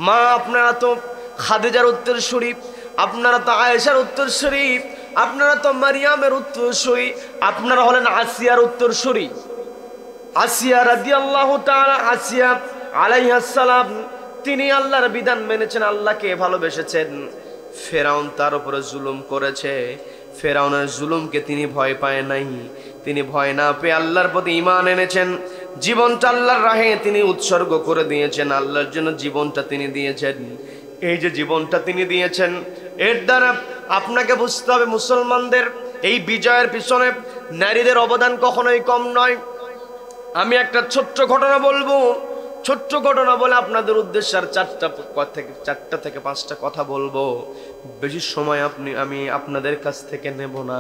মা আপনারা তো খাদিজার উত্তরসূরি, আপনারা তো আয়েশার উত্তরসূরি, আপনারা তো মারিয়ামের উত্তরসূরি, আপনারা হলেন আসিয়ার উত্তরসূরি। আসিয়া রাদিয়াল্লাহু তাআলা, আসিয়া আলাইহিস সালাম, তিনি আল্লাহর বিধান মেনেছেন, আল্লাহকে ভালোবেসেছেন। ফেরাউন তার উপরে জুলুম করেছে, ফেরাউনের জুলুমকে তিনি ভয় পায় নাই। তিনি ভয় না পেয়ে আল্লাহর প্রতি ঈমান এনেছেন, জীবনটা আল্লাহর রাহে তিনি উৎসর্গ করে দিয়েছেন, আল্লাহর জন্য জীবনটা তিনি দিয়েছেন। এই যে জীবনটা তিনি দিয়েছেন, এর দ্বারা আপনাকে বুঝতে হবে মুসলমানদের এই বিজয়ের পিছনে নারীদের অবদান কখনোই কম নয়। আমি একটা ছোট্ট ঘটনা বলবো, ছোট্ট ঘটনা বলে আপনাদের উদ্দেশ্যে আর চারটা থেকে পাঁচটা কথা বলবো। বেশি সময় আমি আপনাদের কাছ থেকে নেব না।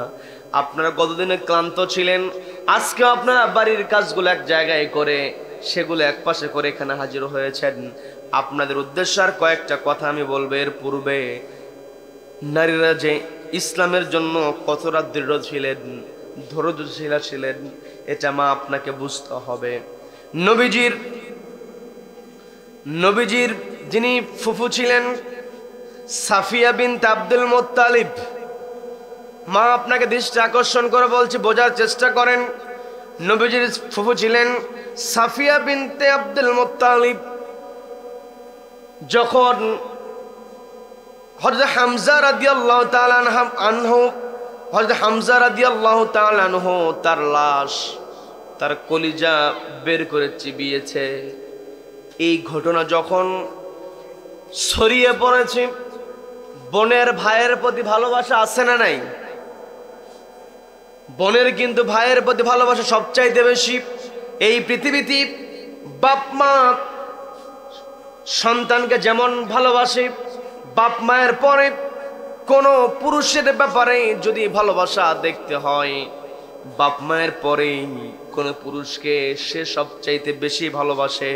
আপনারা কতদিনে ক্লান্ত ছিলেন, আজকেও আপনারা বাড়ির কাজগুলো এক জায়গায় করে সেগুলো এক পাশে করে এখানে হাজির হয়েছেন। আপনাদের উদ্দেশ্যে আর কয়েকটা কথা আমি বলবো। এর পূর্বে নারীরা যে ইসলামের জন্য কতটা দৃঢ় ছিলেন, ধৈর্যশীল ছিলেন, এটা মা আপনাকে বুঝতে হবে। নবীজির যিনি ফুফু ছিলেন সাফিয়া বিনতে আব্দুল মুত্তালিব, মা আপনাকে দৃষ্টি আকর্ষণ করে বলছি, বোঝার চেষ্টা করেন। নবীজির ফুফু ছিলেন সাফিয়া বিনতে আব্দুল মুত্তালিব। যখন হযরত হামজা রাদিয়াল্লাহু তাআলা আনহু, হযরত হামজা রাদিয়াল্লাহু তাআলা আনহু তার লাশ, তার কলিজা বের করে চিবিয়েছে, এই ঘটনা যখন ছড়িয়ে পড়েছে, বোনের ভাইয়ের প্রতি ভালোবাসা আছে না নাই? বোনের কিন্তু ভাইয়ের প্রতি ভালোবাসা সবচাইতে বেশি। এই পৃথিবীতে বাপ মা সন্তানকে যেমন ভালোবাসে, বাপ মায়ের পরে কোনো পুরুষের ব্যাপারে যদি ভালোবাসা দেখতে হয়, বাপ মায়ের পরেই কোনো পুরুষকে সে সবচাইতে বেশি ভালোবাসে,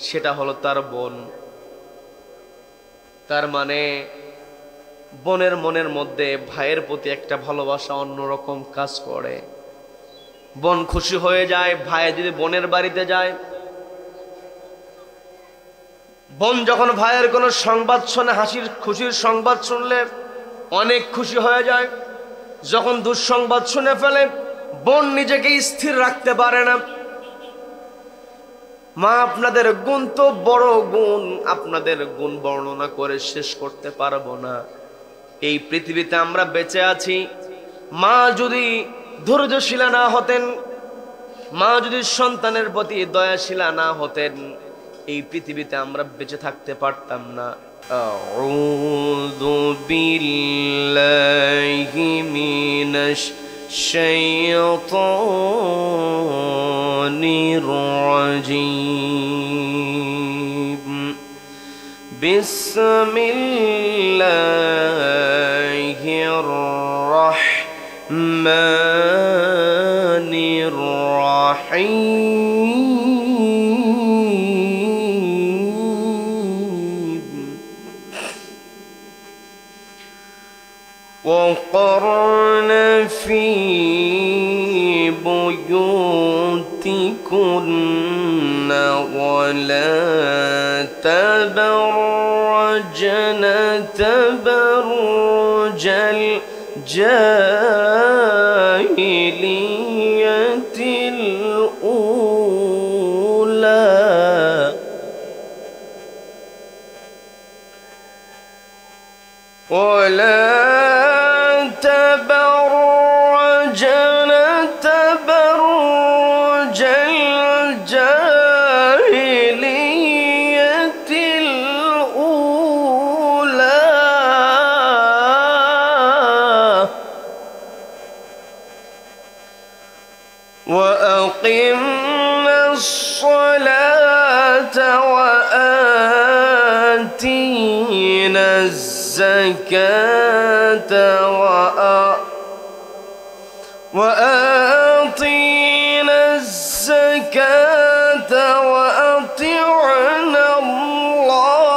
সেটা হলো তার বোন। তার মানে বোনের মনের মধ্যে ভাইয়ের প্রতি একটা ভালোবাসা অন্যরকম কাজ করে। বোন খুশি হয়ে যায় ভাই যদি বোনের বাড়িতে যায়। বোন যখন ভাইয়ের কোনো সংবাদ শোনে, খুশির সংবাদ শুনলে অনেক খুশি হয়ে যায়। যখন দুঃসংবাদ শুনে ফেলে, বোন নিজেকে স্থির রাখতে পারে না। মা আপনাদের গুণ তো বড় গুণ, আপনাদের গুণ বর্ণনা করে শেষ করতে পারবো না। এই পৃথিবীতে আমরা বেঁচে আছি, মা যদি ধৈর্যশীলা না হতেন, মা যদি সন্তানের প্রতি দয়াশীলা না হতেন, এই পৃথিবীতে আমরা বেঁচে থাকতে পারতাম না। আউযু বিল্লাহি মিনাশ শাইতানির রাজীম। বিসমিল্লাহির রাহমানির রাহিম। وقرن في بيوتكن ولا تبرجن تبرج الجاهلية الأولى ولا تبرجن تبرج الجاهلية الأولى وأقمنا الصلاة وآتينا الزكاة وآتينا الزكاة وأطعنا الله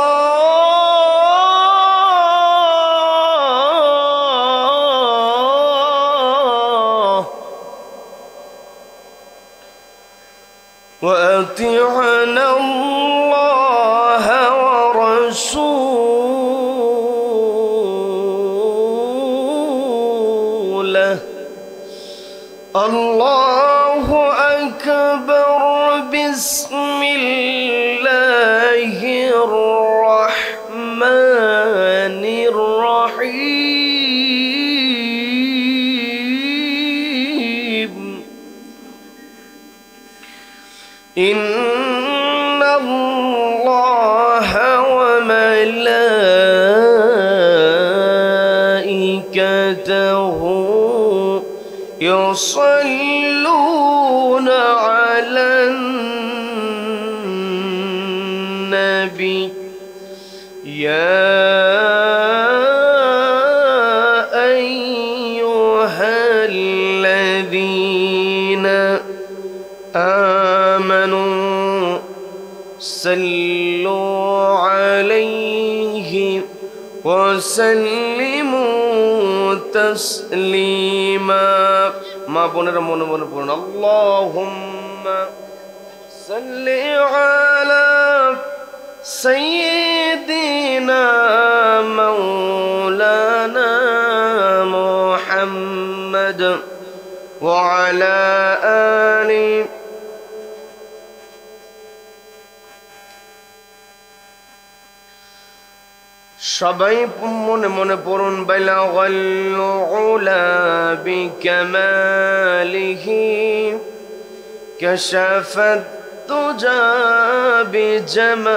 وأطعنا الله ورسوله ورسوله الله أكبر بسم الله الرحمن الرحيم إن الله وملائكته يصلون على النبي يا أيها الذين آمنوا صلوا عليه وسلموا تسليما ما بونر من بون اللهم صل على سيدنا مولانا محمد وعلى آله সবাই মনে মনে পড়ুন বালাগাল উলা বিকামালিহি কাশাফাত তুজা বিজামালিহি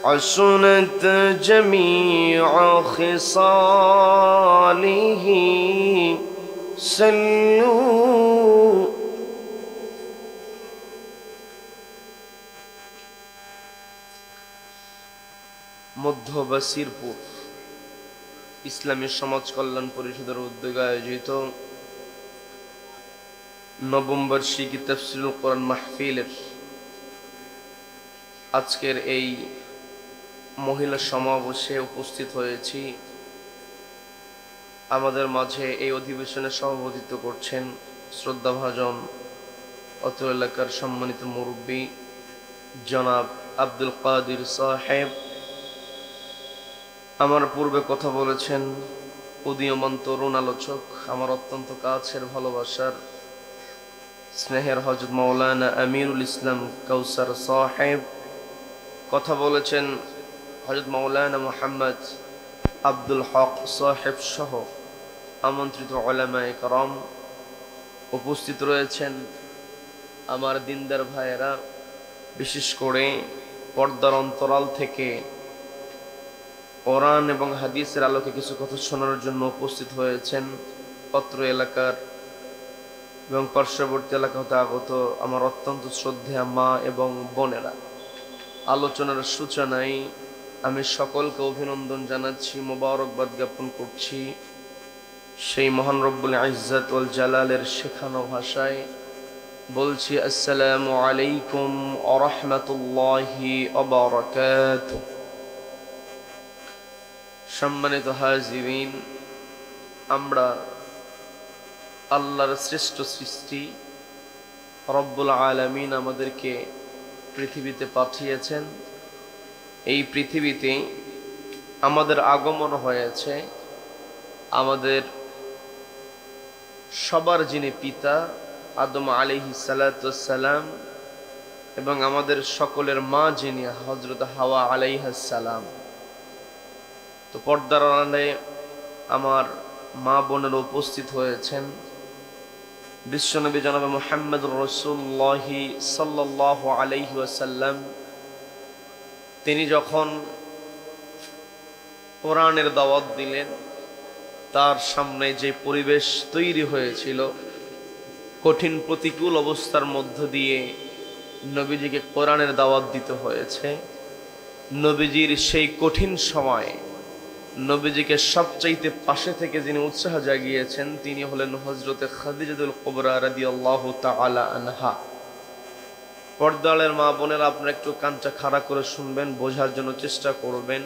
حسنت جميع خصاله صلوا মধ্য বাসিরপুর ইসলামী সমাজ কল্যাণ পরিষদের উদ্যোগে আয়োজিত নবম বার্ষিকী তাফসীরুল কোরআন মাহফিলের আজকের এই মহিলা সমাবেশে উপস্থিত হয়েছি। আমাদের মাঝে এই অধিবেশনে সভাপতিত্ব করছেন শ্রদ্ধাভাজন অত্র এলাকার সম্মানিত মুরব্বী জনাব আব্দুল কাদির সাহেব। আমার পূর্বে কথা বলেছেন উদীয়মান তরুণ আলোচক, আমার অত্যন্ত কাছের ভালোবাসার স্নেহের হযরত মাওলানা আমিরুল ইসলাম কাউসার সাহেব। কথা বলেছেন হযরত মাওলানা মুহাম্মদ আব্দুল হক সাহেব সহ আমন্ত্রিত উলামায়ে কেরাম। উপস্থিত রয়েছেন আমার দিনদার ভাইয়েরা, বিশেষ করে পর্দার অন্তরাল থেকে কোরআন এবং হাদিসের আলোকে কিছু কথা শোনার জন্য উপস্থিত হয়েছেন অত্র এলাকার এবং পার্শ্ববর্তী এলাকা হতে আগত আমার অত্যন্ত শ্রদ্ধেয়া মা এবং বোনেরা। আলোচনার সূচনায় আমি সকলকে অভিনন্দন জানাচ্ছি, মোবারকবাদ জ্ঞাপন করছি সেই মহান রব্বুল ইজ্জত ওয়াল জালালের শেখানো ভাষায়। বলছি আসসালামু আলাইকুম ওয়া রাহমাতুল্লাহি ওয়া বারাকাতুহু। সম্মানিত হাজিরিন, আমরা আল্লাহর শ্রেষ্ঠ সৃষ্টি রব্বুল আলামিন আমাদেরকে পৃথিবীতে পাঠিয়েছেন। এই পৃথিবীতে আমাদের আগমন হয়েছে আমাদের সবার যিনি পিতা আদম আলাইহিস সালাতু ওয়াস সালাম এবং আমাদের সকলের মা যিনি হযরত হাওয়া আলাইহাস সালাম। তো পর্দার আড়ালে আমার মা বোনেরা উপস্থিত হয়েছেন। বিশ্বনবী জনাবে মুহাম্মদুর রাসূলুল্লাহ সাল্লাল্লাহু আলাইহি ওয়াসাল্লাম তিনি যখন কোরআনের দাওয়াত দিলেন, তার সামনে যে পরিবেশ তৈরি হয়েছিল, কঠিন প্রতিকূল অবস্থার মধ্য দিয়ে নবীজিকে কোরআনের দাওয়াত দিতে হয়েছে। নবীজির সেই কঠিন সময় নবীজিকে সবচাইতে পাশে থেকে যিনি উৎসাহ জাগিয়েছেন তিনি হলেন হযরতে খাদিজাতুল কুবরা রাদিয়াল্লাহু তাআলা আনহা। পর্দালের মা বোনেরা, আপনারা একটু কানটা খাড়া করে শুনবেন, বোঝার জন্য চেষ্টা করবেন।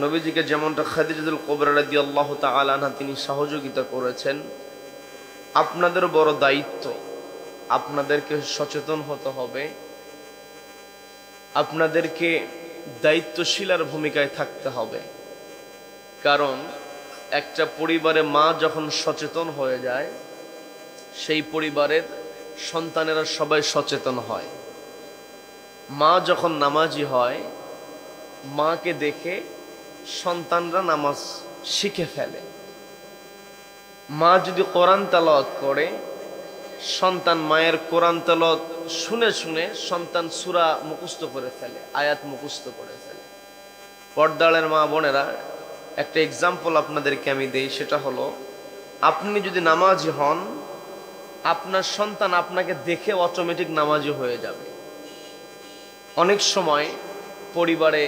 নবীজিকে যেমনটা খাদিজাতুল কুবরা রাদিয়াল্লাহু তাআলা আনহা তিনি সহযোগিতা করেছেন, আপনাদের বড় দায়িত্ব আপনাদেরকে সচেতন হতে হবে, আপনাদেরকে দায়িত্বশীলার ভূমিকায় থাকতে হবে। কারণ একটা পরিবারে মা যখন সচেতন হয়ে যায়, সেই পরিবারের সন্তানেরা সবাই সচেতন হয়। মা যখন নামাজি হয়, মাকে দেখে সন্তানরা নামাজ শিখে ফেলে। মা যদি কোরআন তেলাওয়াত করে, সন্তান মায়ের কোরআন তেলাওয়াত শুনে শুনে সন্তান সূরা মুখস্থ করে ফেলে, আয়াত মুখস্থ করে ফেলে। পর্দালের মা বোনেরা, একটা এক্সাম্পল আপনাদেরকে আমি দেই, সেটা হলো আপনি যদি নামাজি হন, আপনার সন্তান আপনাকে দেখে অটোমেটিক নামাজি হয়ে যাবে। অনেক সময় পরিবারে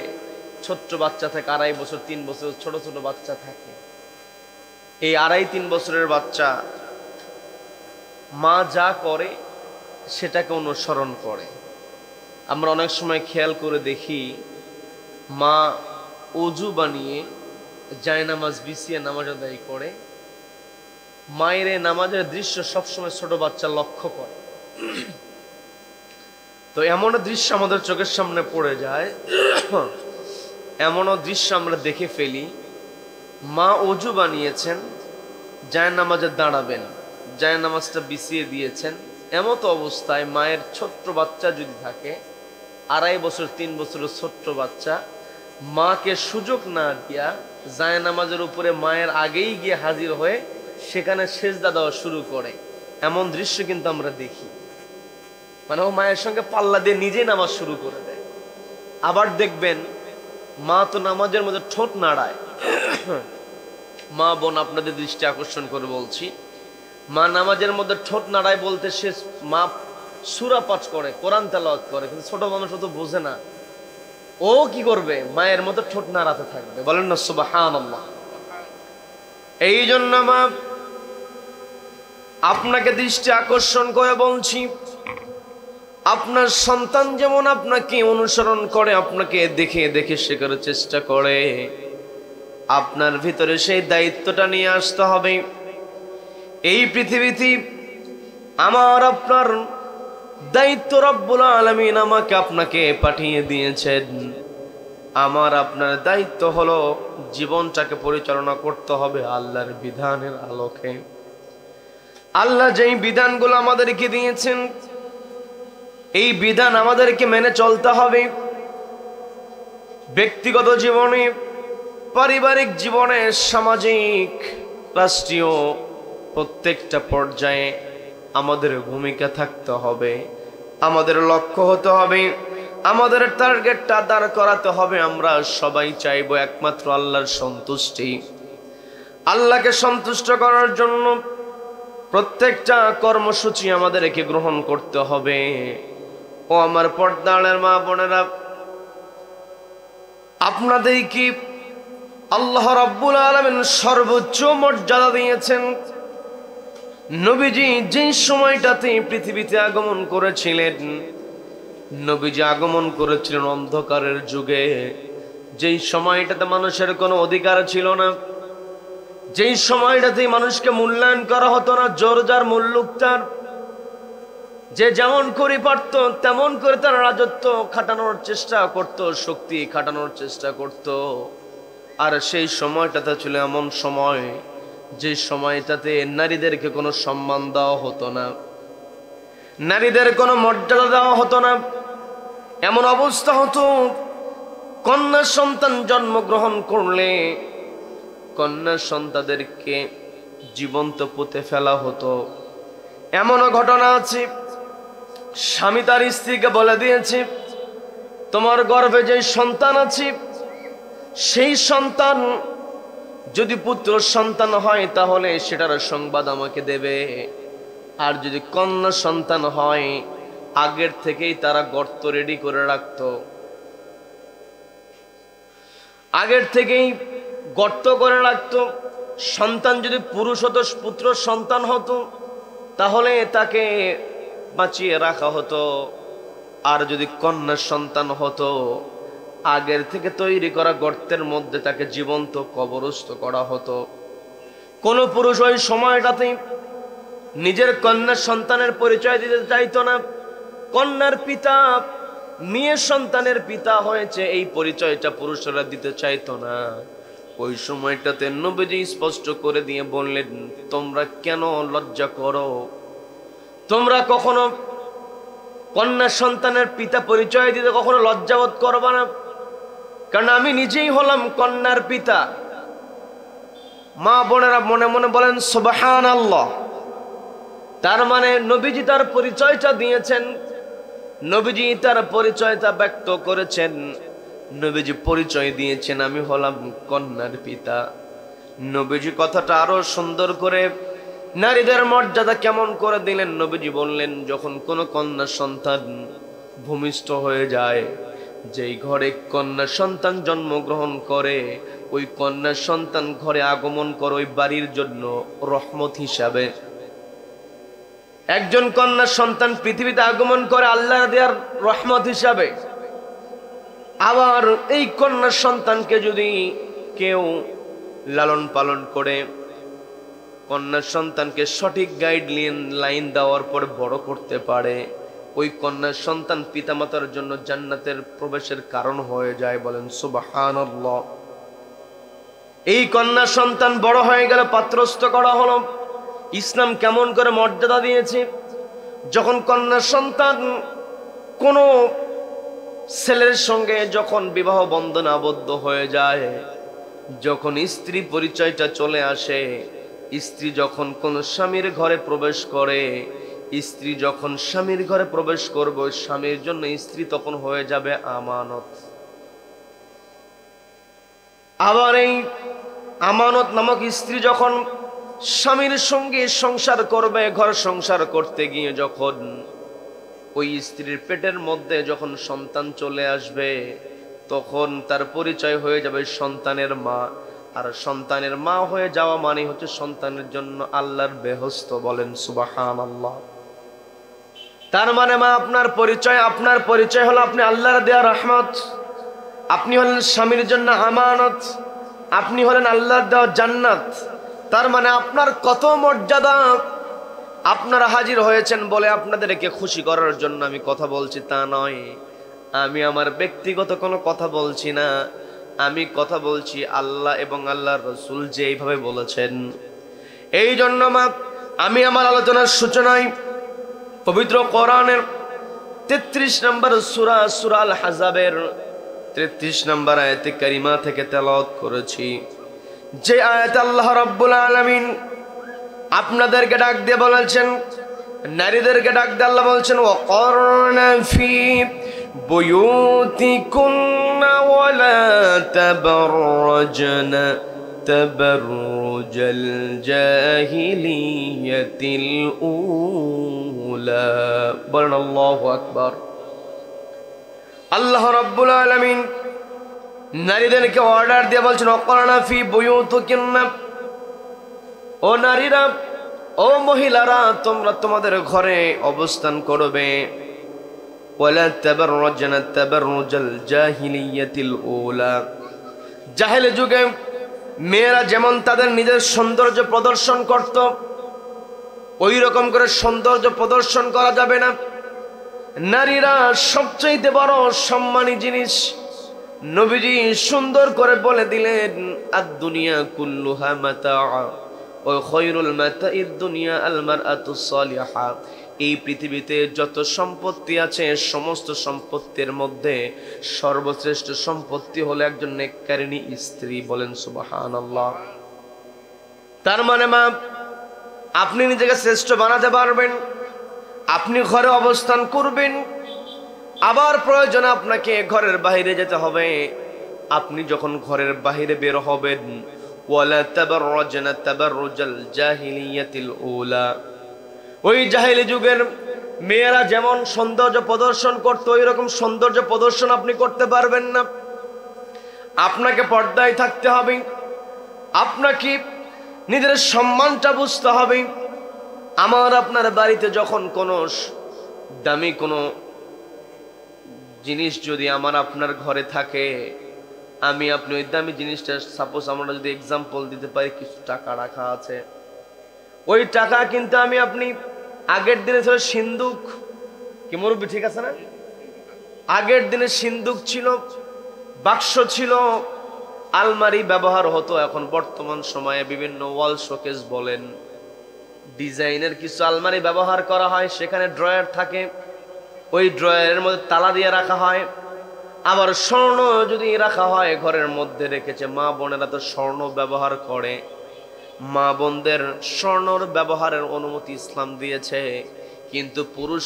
ছোট্ট বাচ্চা থাকে, 2.5 বছর 3 বছর ছোট ছোট বাচ্চা থাকে। এই 2.5-3 বছরের বাচ্চা মা যা করে সেটাকে অনুসরণ করে। আমরা অনেক সময় খেয়াল করে দেখি, মা অজু বানিয়ে জায়নামাজ বিছিয়ে নামাজ আদায় করে। মায়ের এই নামাজের দৃশ্য সবসময় ছোট বাচ্চা লক্ষ্য করে। তো এমনও দৃশ্য আমাদের চোখের সামনে পড়ে যায়, এমনও দৃশ্য আমরা দেখে ফেলি, মা অজু বানিয়েছেন, জায়নামাজে দাঁড়াবেন, জায়নামাজটা বিছিয়ে দিয়েছেন। এমতো অবস্থায় মায়ের ছোট্ট বাচ্চা যদি থাকে, 2.5 বছর 3 বছরের ছোট্ট বাচ্চা, মাকে সুযোগ না দিয়া জায়নামাজের উপরে মায়ের আগেই গিয়ে হাজির হয়ে সেখানে সেজদা দেওয়া শুরু করে। এমন দৃশ্য কিন্তু আমরা দেখি। মানে ও মায়ের সঙ্গে পাল্লা দিয়ে নিজেই নামাজ শুরু করে দেয়। আবার দেখবেন মা তো নামাজের মধ্যে ঠোঁট নাড়ায়। মা বোন, আপনাদের দৃষ্টি আকর্ষণ করে বলছি, মা নামাজের মধ্যে ঠোঁট নাড়ায় বলতে সে মা সূরা পাঠ করে, কোরআন তেলাওয়াত করে, কিন্তু ছোট মানুষ তো বোঝে না। ও কি করবে? মায়ের মতো ঠোঁট নাড়াতে থাকবে। বলেন না সুবহানাল্লাহ। এই জন্য মা, আপনাকে দৃষ্টি আকর্ষণ করে বলছি, আপনার সন্তান যেমন আপনাকে অনুসরণ করে, আপনাকে দেখে দেখে শেখার চেষ্টা করে, আপনার ভিতরে সেই দায়িত্বটা নিয়ে আসতে হবে। এই পৃথিবীতে আমার আপনার দায়িত্ব রব্বুল আলামিন আমাকে আপনাকে পাঠিয়ে দিয়েছেন। আমার আপনার দায়িত্ব হলো জীবনটাকে পরিচালনা করতে হবে আল্লাহর বিধানের আলোকে। আল্লাহ যেই বিধানগুলো আমাদেরকে দিয়েছেন, এই বিধান আমাদেরকে মেনে চলতে হবে। ব্যক্তিগত জীবনে, পারিবারিক জীবনে, সামাজিক, রাষ্ট্রীয় প্রত্যেকটা পর্যায়ে আমাদের ভূমিকা থাকতে হবে। আমাদের লক্ষ্য হতে হবে, আমাদের টার্গেটটা দাঁড় করাতে হবে। আমরা সবাই চাইবো একমাত্র আল্লাহর সন্তুষ্টি। আল্লাহকে সন্তুষ্ট করার জন্য প্রত্যেকটা কর্মসূচি আমাদেরকে গ্রহণ করতে হবে। ও আমার পর্দার মা বোনেরা, আপনাদের কি আল্লাহ রাব্বুল আলামিন সর্বোচ্চ মর্যাদা দিয়েছেন। নবীজি যেই সময়টাতে পৃথিবীতে আগমন করেছিলেন, নবীজি আগমন করেছিলেন অন্ধকারের যুগে, যেই সময়টাতে মানুষের কোনো অধিকার ছিল না, যেই সময়টাতে মানুষকে মূল্যায়ন করা হতো না, জোর যার মুল্লুক তার, যে যেমন করে পারত তেমন করে তার রাজত্ব খাটানোর চেষ্টা করত, শক্তি খাটানোর চেষ্টা করত। আর সেই সময়টাতে ছিল এমন সময়, যে সময়টাতে নারীদেরকে কোনো সম্মান দেওয়া হতো না, নারীদের কোনো মর্যাদা দেওয়া হতো না। এমন অবস্থা হতো, কন্যা সন্তান জন্মগ্রহণ করলে কন্যা সন্তানদেরকে জীবন্ত পুঁতে ফেলা হতো। এমনও ঘটনা আছে, স্বামী তার স্ত্রীকে বলে দিয়েছে, তোমার গর্ভে যে সন্তান আছে, সেই সন্তান যদি পুত্র সন্তান হয় তাহলে সেটার সংবাদ আমাকে দেবে, আর যদি কন্যা সন্তান হয় আগের থেকেই তারা গর্ত রেডি করে রাখত। আগের থেকেই গর্ত করে রাখত। সন্তান যদি পুরুষ হতো, পুত্র সন্তান হতো, তাহলে তাকে বাঁচিয়ে রাখা হতো। আর যদি কন্যা সন্তান হতো, আগের থেকে তৈরি করা গর্তের মধ্যে তাকে জীবন্ত কবরস্থ করা হতো। কোন পুরুষ ওই সময়টাতে নিজের কন্যা সন্তানের পরিচয় দিতে চাইতো না। কন্যার পিতা মেয়ের সন্তানের পিতা হয়েছে এই পরিচয়টা পুরুষরা দিতে চাইতো না। ওই সময়টাতে নবীজি স্পষ্ট করে দিয়ে বললেন, তোমরা কেন লজ্জা করো? তোমরা কখনো কন্যা সন্তানের পিতা পরিচয় দিতে কখনো লজ্জাবোধ করবে না, কারণ আমি নিজেই হলাম কন্যার পিতা। মা বোনেরা মনে মনে বলেন সুবহানাল্লাহ। তার মানে নবীজি তার পরিচয়টা দিয়েছেন, নবীজি তার পরিচয়টা ব্যক্ত করেছেন, নবীজি পরিচয় দিয়েছেন আমি হলাম কন্যার পিতা। নবীজি কথাটা আরো সুন্দর করে নারীদের মর্যাদা কেমন করে দিলেন। নবীজি বললেন, যখন কোনো কন্যা সন্তান ভূমিষ্ঠ হয়ে যায়, যেই ঘরে কন্যা সন্তান জন্মগ্রহণ করে, ওই কন্যা সন্তান ঘরে আগমন করে ওই বাড়ির জন্য রহমত হিসাবে। একজন কন্যা সন্তান পৃথিবীতে আগমন করে আল্লাহর দেয়ার রহমত হিসাবে। আবার এই কন্যা সন্তানকে যদি কেউ লালন পালন করে, কন্যা সন্তানকে সঠিক লাইন দেওয়ার পর বড় করতে পারে, ওই কন্যা সন্তান পিতামাতার জন্য জান্নাতের প্রবেশের কারণ হয়ে যায়। বলেন সুবহানাল্লাহ। এই কন্যা সন্তান বড় হয়ে গেলে পাত্রস্থ করা হলো। ইসলাম কেমন করে মর্যাদা দিয়েছে, যখন কন্যা সন্তান কোনো ছেলের সঙ্গে যখন বিবাহ বন্ধন আবদ্ধ হয়ে যায়, যখন স্ত্রী পরিচয়টা চলে আসে, স্ত্রী যখন কোন স্বামীর ঘরে প্রবেশ করে, স্ত্রী যখন স্বামীর ঘরে প্রবেশ করবে, স্বামীর জন্য স্ত্রী তখন হয়ে যাবে আমানত। আবার এই আমানত নামক স্ত্রী যখন স্বামীর সঙ্গে সংসার করবে, ঘর সংসার করতে গিয়ে যখন ওই স্ত্রীর পেটের মধ্যে যখন সন্তান চলে আসবে, তখন তার পরিচয় হয়ে যাবে সন্তানের মা। আর সন্তানের মা হয়ে যাওয়া মানে হচ্ছে সন্তানের জন্য আল্লাহর বেহেশত। বলেন সুবহানাল্লাহ। তার মানে মা আপনার পরিচয় হলো আপনি আল্লাহর দেয়া রহমত, আপনি হলেন স্বামীর জন্য আমানত, আপনি হলেন আল্লাহর দেওয়া জান্নাত। তার মানে আপনার কত মর্যাদা। আপনারা হাজির হয়েছেন বলে আপনাদেরকে খুশি করার জন্য আমি কথা বলছি তা নয়। আমি আমার ব্যক্তিগত কোনো কথা বলছি না, আমি কথা বলছি আল্লাহ এবং আল্লাহর রাসূল যেইভাবে বলেছেন। এই জন্য মা আমি আমার আলোচনার সূচনায় পবিত্র কোরআনের 33 নম্বর সূরা সূরা আল হাজাবের 33 নম্বর আয়াতে কারিমা থেকে তেলাওয়াত করেছি, যে আয়াতে আল্লাহ রাব্বুল আলামিন আপনাদেরকে ডাক দিয়ে বলেছেন, নারীদেরকে ডাক দিয়ে আল্লাহ বলছেন, ওয়াকরনা ফি বুয়ুতিকুন্না ওয়ালা তাবাররাজনা তাবাররুজাল জাহিলিয়াতিল উলা। বলেন আল্লাহু আকবার। আল্লাহ রাব্বুল আলামিন নারীদেরকে অর্ডার দিয়ে বলছেন, ওয়াকরনা ফি বুয়ুতিকুন্না, ও নারীরা, ও মহিলারা, তোমরা তোমাদের ঘরে অবস্থান করবে। ওয়ালা তাবাররাজনা তাবাররুজাল জাহিলিয়াতিল উলা। জাহেলি যুগে মেয়েরা যেমন তাদের নিজের সৌন্দর্য প্রদর্শন করত, ওই রকম করে সৌন্দর্য প্রদর্শন করা যাবে না। নারীরা সবচেয়ে বড় সম্মানী জিনিস। নবীজি সুন্দর করে বলে দিলেন, আদ দুনিয়া কুল্লুহা মাতা ও খৈরুল মাতাইদ দুনিয়া আল মারআতুস সালিহা। এই পৃথিবীতে যত সম্পত্তি আছে, সমস্ত সম্পত্তির মধ্যে সর্বশ্রেষ্ঠ সম্পত্তি হলো একজন নেককারিনী স্ত্রী। বলেন সুবহানাল্লাহ। তার মানে মা আপনি নিজেকে শ্রেষ্ঠ বানাতে পারবেন, আপনি ঘরে অবস্থান করবেন, আবার প্রয়োজনে আপনাকে ঘরের বাইরে যেতে হবে। আপনি যখন ঘরের বাইরে বের হবেন, ওয়ালা তাবাররাজনা তাবাররুজাল জাহিলিয়াতিল উলা, ওই জাহেলি যুগের মেয়েরা যেমন সৌন্দর্য প্রদর্শন করতো, ওই রকম সৌন্দর্য প্রদর্শন আপনি করতে পারবেন না। আপনাকে পর্দায় থাকতে হবে, আপনাকে নিজের সম্মানটা বুঝতে হবে। আমার আপনার বাড়িতে যখন কোনো দামি কোনো জিনিস যদি আমার আপনার ঘরে থাকে, আমি আপনি ওই দামি জিনিসটা, সাপোজ আমরা যদি এক্সাম্পল দিতে পারি, কিছু টাকা রাখা আছে, ওই টাকা কিন্তু আমি আপনি আগের দিনে ছিল সিন্দুক, কি মুরব্বী ঠিক আছে না? আগের দিনে সিন্দুক ছিল, বাক্স ছিল, আলমারি ব্যবহার হতো। এখন বর্তমান সময়ে বিভিন্ন ওয়াল শোকেস বলেন, ডিজাইনের কিছু আলমারি ব্যবহার করা হয়, সেখানে ড্রয়ার থাকে, ওই ড্রয়ারের মধ্যে তালা দিয়ে রাখা হয়। আবার স্বর্ণ যদি রাখা হয় ঘরের মধ্যে রেখেছে, মা বোনেরা তো স্বর্ণ ব্যবহার করে, মা বোনদের স্বর্ণর ব্যবহারের অনুমতি ইসলাম দিয়েছে, কিন্তু পুরুষ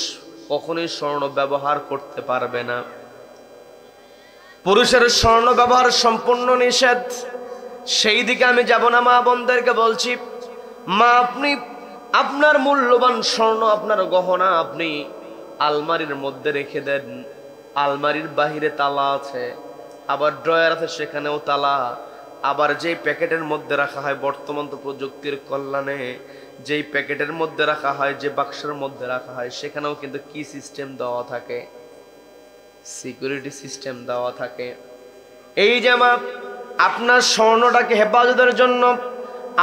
কখনোই স্বর্ণ ব্যবহার করতে পারবে না। পুরুষের স্বর্ণ ব্যবহার সম্পূর্ণ নিষেধ। সেই দিকে আমি যাব না। মা বোনদেরকে বলছি, মা আপনি আপনার মূল্যবান স্বর্ণ, আপনার গহনা আপনি আলমারির মধ্যে রেখে দেন। আলমারির বাহিরে তালা আছে, আবার ড্রয়ার আছে, সেখানেও তালা। আবার যেই প্যাকেটের মধ্যে রাখা হয়, বর্তমান তো প্রযুক্তির কল্যাণে যেই প্যাকেটের মধ্যে রাখা হয়, যে বাক্সের মধ্যে রাখা হয়, সেখানেও কিন্তু কি সিস্টেম দেওয়া থাকে, সিকিউরিটি সিস্টেম দেওয়া থাকে। এই যে মা আপনার স্বর্ণটাকে হেফাজতের জন্য,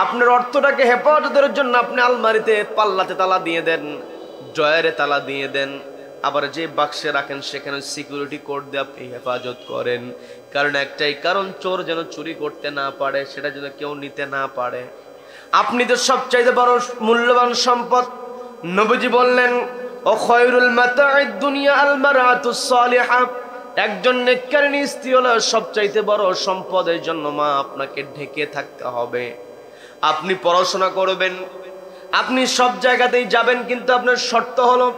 আপনার অর্থটাকে হেফাজতের জন্য আপনি আলমারিতে পাল্লাতে তালা দিয়ে দেন, ড্রয়ারে তালা দিয়ে দেন, আবার যে বাক্সে রাখেন সেখানে সিকিউরিটি কোড দিয়ে আপনি হেফাজত করেন। কারণ একটাই কারণ, চোর যেন চুরি করতে না পারে, সেটা যেন কেউ নিতে না পারে। আপনি তো সবচাইতে বড় মূল্যবান সম্পদ। নবীজি বললেন, ও খয়রুল মাতাঈদ দুনিয়া আল মারআতুস সালিহা, একজন নেককারিনী স্ত্রী হলো সবচাইতে বড় সম্পদ। এই জন্য মা আপনাকে ঢেকে থাকতে হবে। আপনি পড়াশোনা করবেন, আপনি সব জায়গাতেই যাবেন, কিন্তু আপনার শর্ত হলো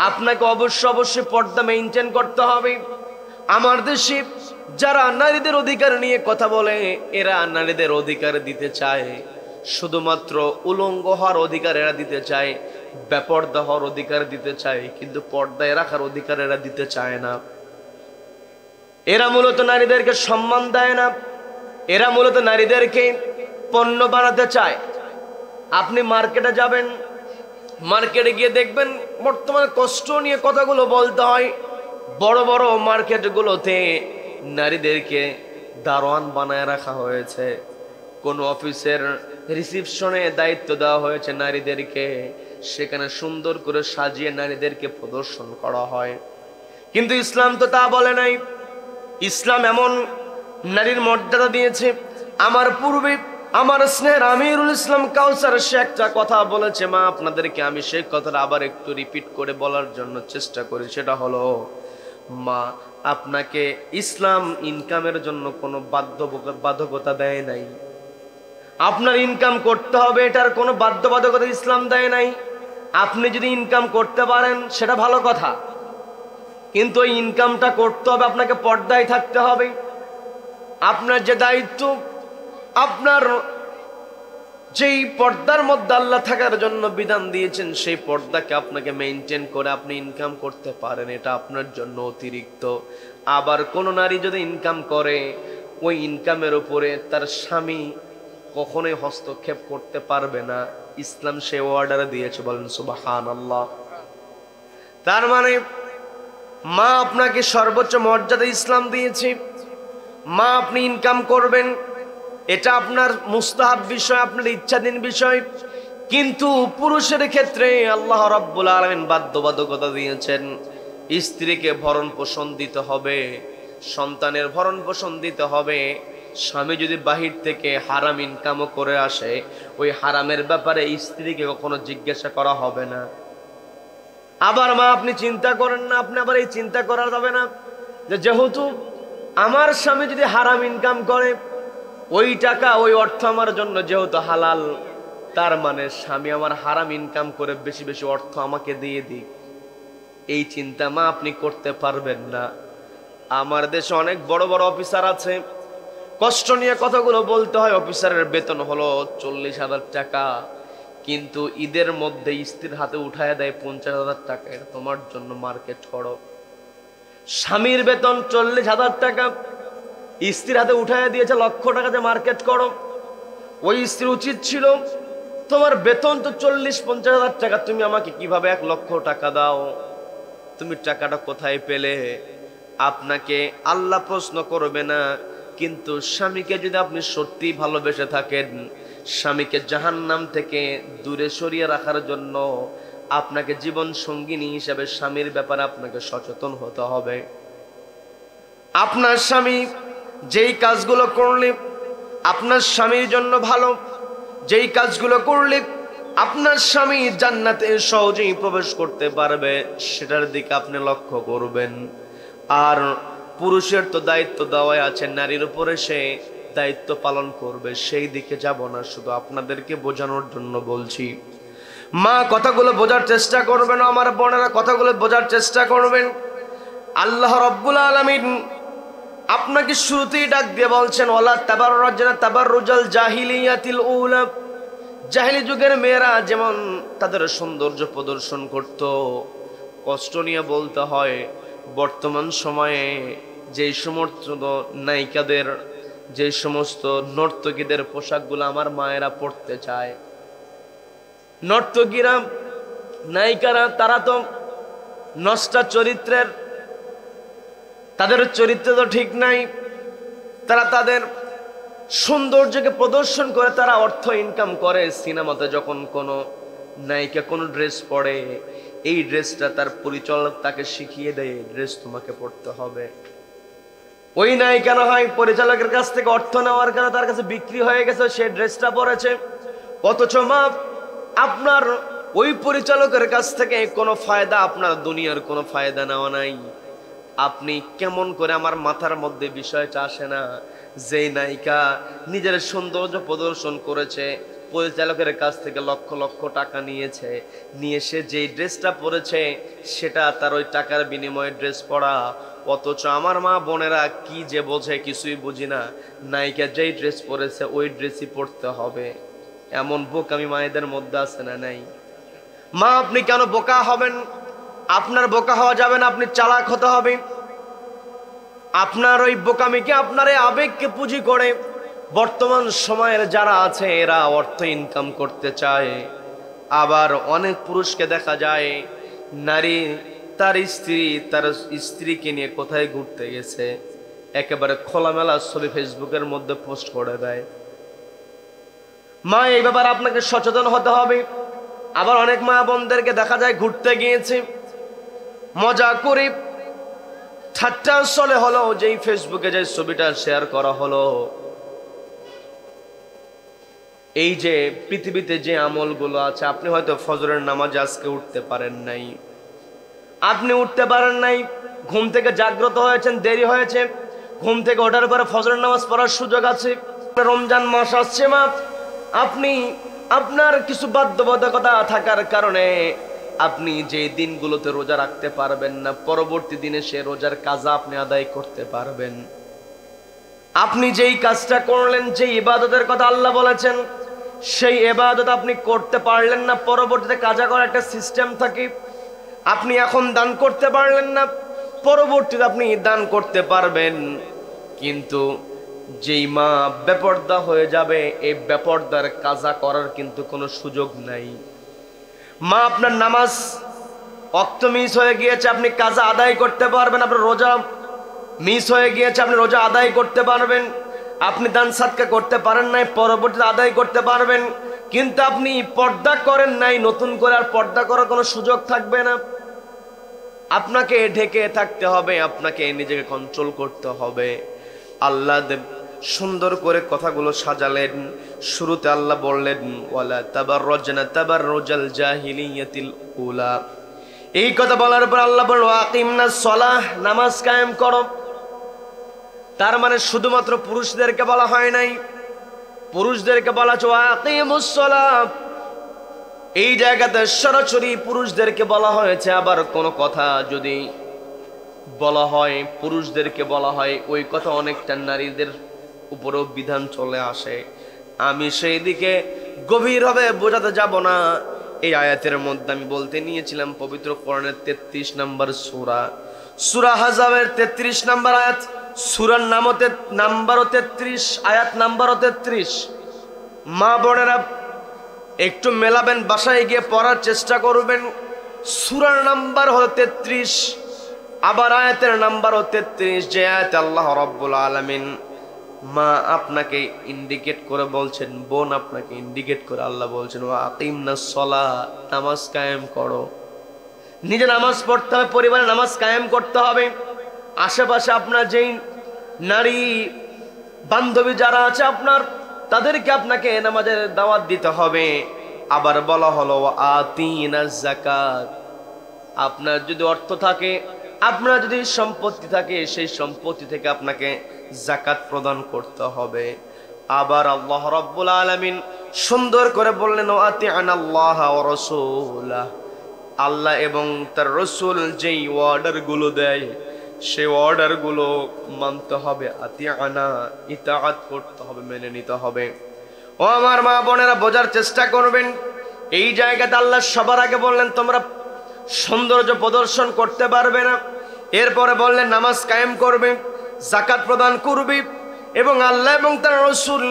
আপনাকে অবশ্যই পর্দা মেইনটেইন করতে হবে। আমার দেশে যারা নারীদের অধিকার নিয়ে কথা বলে, এরা নারীদের অধিকার দিতে চায়, শুধুমাত্র উলঙ্গ হওয়ার অধিকার এরা দিতে চায়, বেপর্দা হওয়ার অধিকার দিতে চায়, কিন্তু পর্দায় রাখার অধিকার এরা দিতে চায় না। এরা মূলত নারীদেরকে সম্মান দেয় না, এরা মূলত নারীদেরকে পণ্য বানাতে চায়। আপনি মার্কেটে যাবেন, মার্কেটে গিয়ে দেখবেন বর্তমানে কষ্ট নিয়ে কথাগুলো বলতে হয়। বড় বড় মার্কেটগুলোতে নারীদেরকে দারোয়ান বানায় রাখা হয়েছে, কোন অফিসের রিসিপশনে দায়িত্ব দেওয়া হয়েছে নারীদেরকে, সেখানে সুন্দর করে সাজিয়ে নারীদেরকে প্রদর্শন করা হয়। কিন্তু ইসলাম তো তা বলে নাই। ইসলাম এমন নারীর মর্যাদা দিয়েছে। আমার পূর্বে আমার স্নেহের আমিরুল ইসলাম কাউসার সে একটা কথা বলেছে, মা আপনাদেরকে আমি সেই কথাটা আবার একটু রিপিট করে বলার জন্য চেষ্টা করি। সেটা হলো, মা আপনাকে ইসলাম ইনকামের জন্য কোনো বাধ্যবাধকতা দেয় নাই। আপনার ইনকাম করতে হবে, এটার কোনো বাধ্যবাধকতা ইসলাম দেয় নাই। আপনি যদি ইনকাম করতে পারেন সেটা ভালো কথা, কিন্তু ওই ইনকামটা করতে হবে, আপনাকে পর্দায় থাকতে হবে। আপনার যে দায়িত্ব, আপনার যেই পর্দার মধ্যে আল্লাহ থাকার জন্য বিধান দিয়েছেন, সেই পর্দাকে আপনাকে মেইনটেইন করে আপনি ইনকাম করতে পারেন, এটা আপনার জন্য অতিরিক্ত। আবার কোন নারী যদি ইনকাম করে, ওই ইনকামের উপরে তার স্বামী কখনোই হস্তক্ষেপ করতে পারবে না। ইসলাম সে অর্ডার দিয়েছে, বলেন সুবহানাল্লাহ। তার মানে মা আপনাকে সর্বোচ্চ মর্যাদা ইসলাম দিয়েছে। মা আপনি ইনকাম করবেন, এটা আপনার মুস্তাহাব বিষয়, আপনার ইচ্ছাধীন বিষয়। কিন্তু পুরুষের ক্ষেত্রে আল্লাহ রাব্বুল আলামিন বাধ্যবাধকতা দিয়েছেন, স্ত্রীকে ভরণ পোষণ দিতে হবে, সন্তানের ভরণ পোষণ দিতে হবে। স্বামী যদি বাহির থেকে হারাম ইনকামও করে আসে, ওই হারামের ব্যাপারে স্ত্রীকে কখনো জিজ্ঞাসা করা হবে না। আবার মা আপনি চিন্তা করেন না, আপনি আবার এই চিন্তা করা যাবে না যে যেহেতু আমার স্বামী যদি হারাম ইনকাম করে, ওই টাকা ওই অর্থ আমার জন্য যেহেতু হালাল, তার মানে স্বামী আমার হারাম ইনকাম করে বেশি বেশি অর্থ আমাকে দিয়ে দিক। এই চিন্তা মা আপনি করতে পারবেন না। আমার দেশে অনেক বড় বড় অফিসার আছে, কষ্ট নিয়ে কথাগুলো বলতে হয়। অফিসারের বেতন হলো 40,000 টাকা, কিন্তু ঈদের মধ্যে স্ত্রীর হাতে উঠায় দেয় 50,000 টাকা, এটা তোমার জন্য মার্কেট করো। স্বামীর বেতন 40,000 টাকা, স্ত্রীর হাতে উঠায় দিয়েছে 1,00,000 টাকাতে মার্কেট করো। ওই স্ত্রী উচিত ছিল, তোমার বেতন তো 40-50,000 টাকা, তুমি আমাকে কিভাবে 1,00,000 টাকা দাও? তুমি টাকাটা কোথায় পেলে? আপনাকে আল্লাহ প্রশ্ন করবে না। কিন্তু স্বামীকে যদি আপনি সত্যি ভালোবেসে থাকেন, স্বামীকে জাহান্নাম থেকে দূরে সরিয়ে রাখার জন্য আপনাকে জীবন সঙ্গিনী হিসেবে স্বামীর ব্যাপারে আপনাকে সচেতন হতে হবে। আপনার স্বামী যেই কাজগুলো করলে আপনার স্বামীর জন্য ভালো, যেই কাজগুলো করলে আপনার স্বামী জান্নাতে সহজেই প্রবেশ করতে পারবে, সেটার দিকে আপনি লক্ষ্য করবেন। আর পুরুষের তো দায়িত্ব দেওয়াই আছে, নারীর উপরে সে দায়িত্ব পালন করবে, সেই দিকে যাব না, শুধু আপনাদেরকে বোঝানোর জন্য বলছি। মা কথাগুলো বোঝার চেষ্টা করবেন, আমার বোনেরা কথাগুলো বোঝার চেষ্টা করবেন। আল্লাহ রাব্বুল আলামিন আপনাকে শুরুতেই ডাক দিয়ে বলছেন, ওয়ালা তাবাররাজনা তাবাররুজাল জাহিলিয়াতিল উলা। জাহিলি যুগের মেয়েরা যেমন তাদের সৌন্দর্য প্রদর্শন করত, কষ্ট নিয়ে বলতে হয় বর্তমান সময়ে যেই সমস্ত নায়িকাদের, যে সমস্ত নর্তকীদের পোশাকগুলো আমার মায়েরা পরতে চায়, নর্তকীরা নায়িকারা তারা তো নষ্টা চরিত্রের, তাদের চরিত্র তো ঠিক নাই, তারা তাদের সৌন্দর্যকে প্রদর্শন করে তারা অর্থ ইনকাম করে। সিনেমাতে যখন কোনো নায়িকা কোনো ড্রেস পরে, এই ড্রেসটা তার পরিচালক তাকে শিখিয়ে দেয়, ড্রেস তোমাকে পরতে হবে। ওই নায়িকা না হয় পরিচালকের কাছ থেকে অর্থ নেওয়ার কারণে তার কাছে বিক্রি হয়ে গেছে, সে ড্রেসটা পরেছে। অথচ মা আপনার ওই পরিচালকের কাছ থেকে কোনো ফায়দা, আপনার দুনিয়ার কোনো ফায়দা নেওয়া নাই। আপনি কেমন করে, আমার মাথার মধ্যে বিষয়টা আসে না, যে নায়িকা নিজের সৌন্দর্য প্রদর্শন করেছে, পরিচালকের কাছ থেকে লক্ষ লক্ষ টাকা নিয়েছে, নিয়ে সে যেই ড্রেসটা পরেছে সেটা তার ওই টাকার বিনিময়ে ড্রেস পরা। অথচ আমার মা বোনেরা কি যে বোঝে কিছুই বুঝি না, নায়িকা যেই ড্রেস পরেছে ওই ড্রেসই পরতে হবে, এমন বোকামি মায়েদের মধ্যে আছে না নাই? মা আপনি কেন বোকা হবেন? আপনার বোকা হওয়া যাবে না, আপনি চালাক হতে হবে। আপনার ওই বোকামিকে, আপনার এই আবেগকে পুঁজি করে বর্তমান সময়ের যারা আছে এরা অর্থ ইনকাম করতে চায়। আবার অনেক পুরুষকে দেখা যায় নারী তার স্ত্রীকে নিয়ে কোথায় ঘুরতে গেছে একেবারে খোলামেলা ছবি ফেসবুকের মধ্যে পোস্ট করে দেয়। মা এই ব্যাপারে আপনাকে সচেতন হতে হবে। আবার অনেক মা বোনদেরকে দেখা যায় ঘুরতে গিয়েছে, মজা করে ঠাট্টা চলে হলো, যেই ফেসবুকে যে ছবিটা শেয়ার করা হলো, এই যে পৃথিবীতে যে আমলগুলো আছে, আপনি হয়তো ফজরের নামাজে আজকে উঠতে পারেন নাই, আপনি উঠতে পারেন নাই, ঘুম থেকে জাগ্রত হয়েছেন, দেরি হয়েছে, ঘুম থেকে ওঠার পরে ফজরের নামাজ পড়ার সুযোগ আছে। রমজান মাস আসছে মা, আপনি আপনার কিছু বাধ্যবাধকতা থাকার কারণে আপনি যে দিনগুলোতে রোজা রাখতে পারবেন না, পরবর্তী দিনে সে রোজার কাজা আপনি আদায় করতে পারবেন। আপনি যেই কাজটা করলেন, যে ইবাদতের কথা আল্লাহ বলেছেন, সেই ইবাদত আপনি করতে পারলেন না, পরবর্তীতে কাজা করার একটা সিস্টেম থাকে। আপনি এখন দান করতে পারলেন না, পরবর্তীতে আপনি দান করতে পারবেন। কিন্তু যেই মা বেপরদা হয়ে যাবে, এই বেপরদার কাজা করার কিন্তু কোনো সুযোগ নাই। মা আপনার নামাজ ওয়াক্ত মিস হয়ে গিয়েছে, আপনি কাজা আদায় করতে পারবেন। আপনার রোজা মিস হয়ে গিয়েছে, আপনি রোজা আদায় করতে পারবেন। আপনি দান সাদকা করতে পারেন নাই, পরবর্তীতে আদায় করতে পারবেন। কিন্তু আপনি পর্দা করেন নাই, নতুন করে আর পর্দা করার কোনো সুযোগ থাকবে না। আপনাকে ঢেকে থাকতে হবে, আপনাকে নিজেকে কন্ট্রোল করতে হবে। আল্লাহ সুন্দর করে কথাগুলো সাজালেন। শুরুতে আল্লাহ বললেন, ওয়ালা তাবাররাজনা তাবাররুজাল জাহিলিয়াতিল উলা। এই কথা বলার পর আল্লাহ বলল, আকিমনাস সালাহ, নামাজ কায়েম করো। তার মানে শুধুমাত্র পুরুষদেরকে বলা হয় নাই, পুরুষদেরকে বলা হচ্ছে আকিমুস সালাহ। এই জায়গাতে সরাসরি পুরুষদেরকে বলা হয়েছে। আবার কোনো কথা যদি বলা হয়, পুরুষদেরকে বলা হয়, ওই কথা অনেকটা নারীদের উপরেও বিধান চলে আসে। আমি সেই দিকে গভীরভাবে বোঝাতে যাব না। এই আয়াতের মধ্যে আমি বলতে নিয়েছিলাম পবিত্র কোরআনের 33 নম্বর সূরা, সূরা আহজাবের 33 নম্বর আয়াত, সূরার নাম্বারও 33, আয়াত নাম্বারও 33। মা বোনেরা একটু মেলাবেন, বাসায় গিয়ে পড়ার চেষ্টা করবেন। সূরার নাম্বার হলো 33, আবার আয়াতের নাম্বারও 33। যে আয়াতে আল্লাহ রাব্বুল আলামিন মা আপনাকে ইন্ডিকেট করে বলছেন, বোন আপনাকে ইন্ডিকেট করে আল্লাহ বলছেন ওয়া আকিমনাস সালাত, নামাজ কায়েম করো। নিজে নামাজ পড়তে হবে, পরিবারে নামাজ কায়েম করতে হবে। আশেপাশে আপনার যেই নারী বান্ধবী যারা আছে আপনার, তাদেরকে আপনাকে নামাজের দাওয়াত দিতে হবে। আবার বলা হলো আতিনাজ যাকাত, আপনার যদি অর্থ থাকে, আপনার যদি সম্পত্তি থাকে, সেই সম্পত্তি থেকে আপনাকে যাকাত প্রদান করতে হবে। আবার আল্লাহ রাব্বুল আলামিন সুন্দর করে বললেন আতিআনাল্লাহ ওয়া রাসূলাহ, আল্লাহ এবং তার রাসূল যেই অর্ডারগুলো দেয় সেই অর্ডারগুলো মানতে হবে। আতিআনা, ইতাআত করতে হবে, মেনে নিতে হবে। ও আমার মা বোনেরা, বোঝার চেষ্টা করবেন। এই জায়গাতে আল্লাহ সবার আগে বললেন তোমরা সৌন্দর্য প্রদর্শন করতে পারবে না, এরপরে বললেন নামাজ কায়েম করবে, যাকাত প্রদান করবে, এবং আল্লাহ এবং তার রাসূল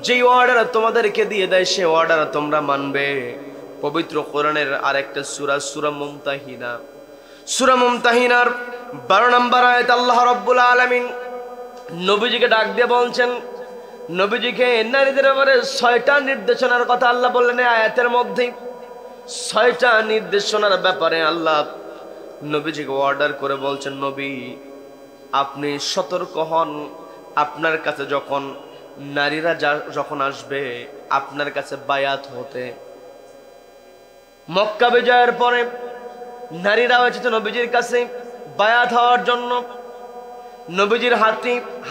যেই অর্ডার তোমাদেরকে দিয়ে দেয় সেই অর্ডার তোমরা মানবে। পবিত্র কোরআনের আরেকটা সূরা, সূরা মুমতাহিনা, সূরা মুমতাহিনার 12 নম্বর আয়াত আল্লাহ রাব্বুল আলামিন নবীজিকে ডাক দিয়ে বলছেন, নবীজিকে নারীদের ব্যাপারে 6টা নির্দেশনার কথা আল্লাহ বললেন এই আয়াতের মধ্যে। 6টা নির্দেশনার ব্যাপারে আল্লাহ নবীজিকে অর্ডার করে বলছেন, নবী আপনি সতর্ক হন। আপনার কাছে যখন নারীরা যখন আসবে আপনার কাছে বায়াত হতে, মক্কা বিজয়ের পরে নারীরা হয়েছে নবীজির কাছে বায়াত হওয়ার জন্য। নবীজির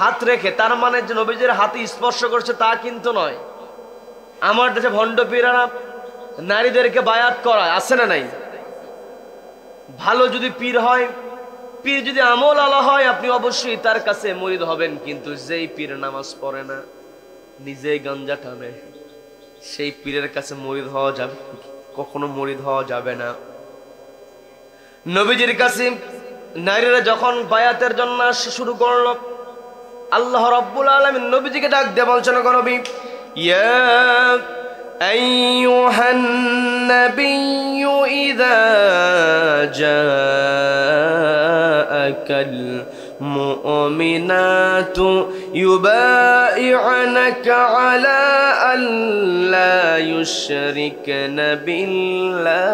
হাত রেখে, তার মানে যে নবীজির হাতে স্পর্শ করছে তা কিন্তু নয়। আমার দেশে ভণ্ড পীরেরা নারীদেরকে বায়াত করায়, আছে না নাই? ভালো যদি পীর হয়, পীর যদি আমল আলা হয়, আপনি অবশ্যই তার কাছে মুরিদ হবেন। কিন্তু যেই পীর নামাজ পড়ে না, নিজেই গাঞ্জা টানে, সেই পীরের কাছে মুরিদ হওয়া যাবে, কখনো মুরিদ হওয়া যাবে না। নবীজির কাছে নারীরা যখন বায়াতের জন্য শুরু করলো, আল্লাহ রাব্বুল আলামিন নবীজিকে ডাক দিয়ে বলছেন, নবী ইয়া আইয়ুহান নাবিয়্যু ইযা জাআকাল মুমিনাতু ইউবাইউনাকা আলা আল্লা ইউশরিকনা বিল্লাহ।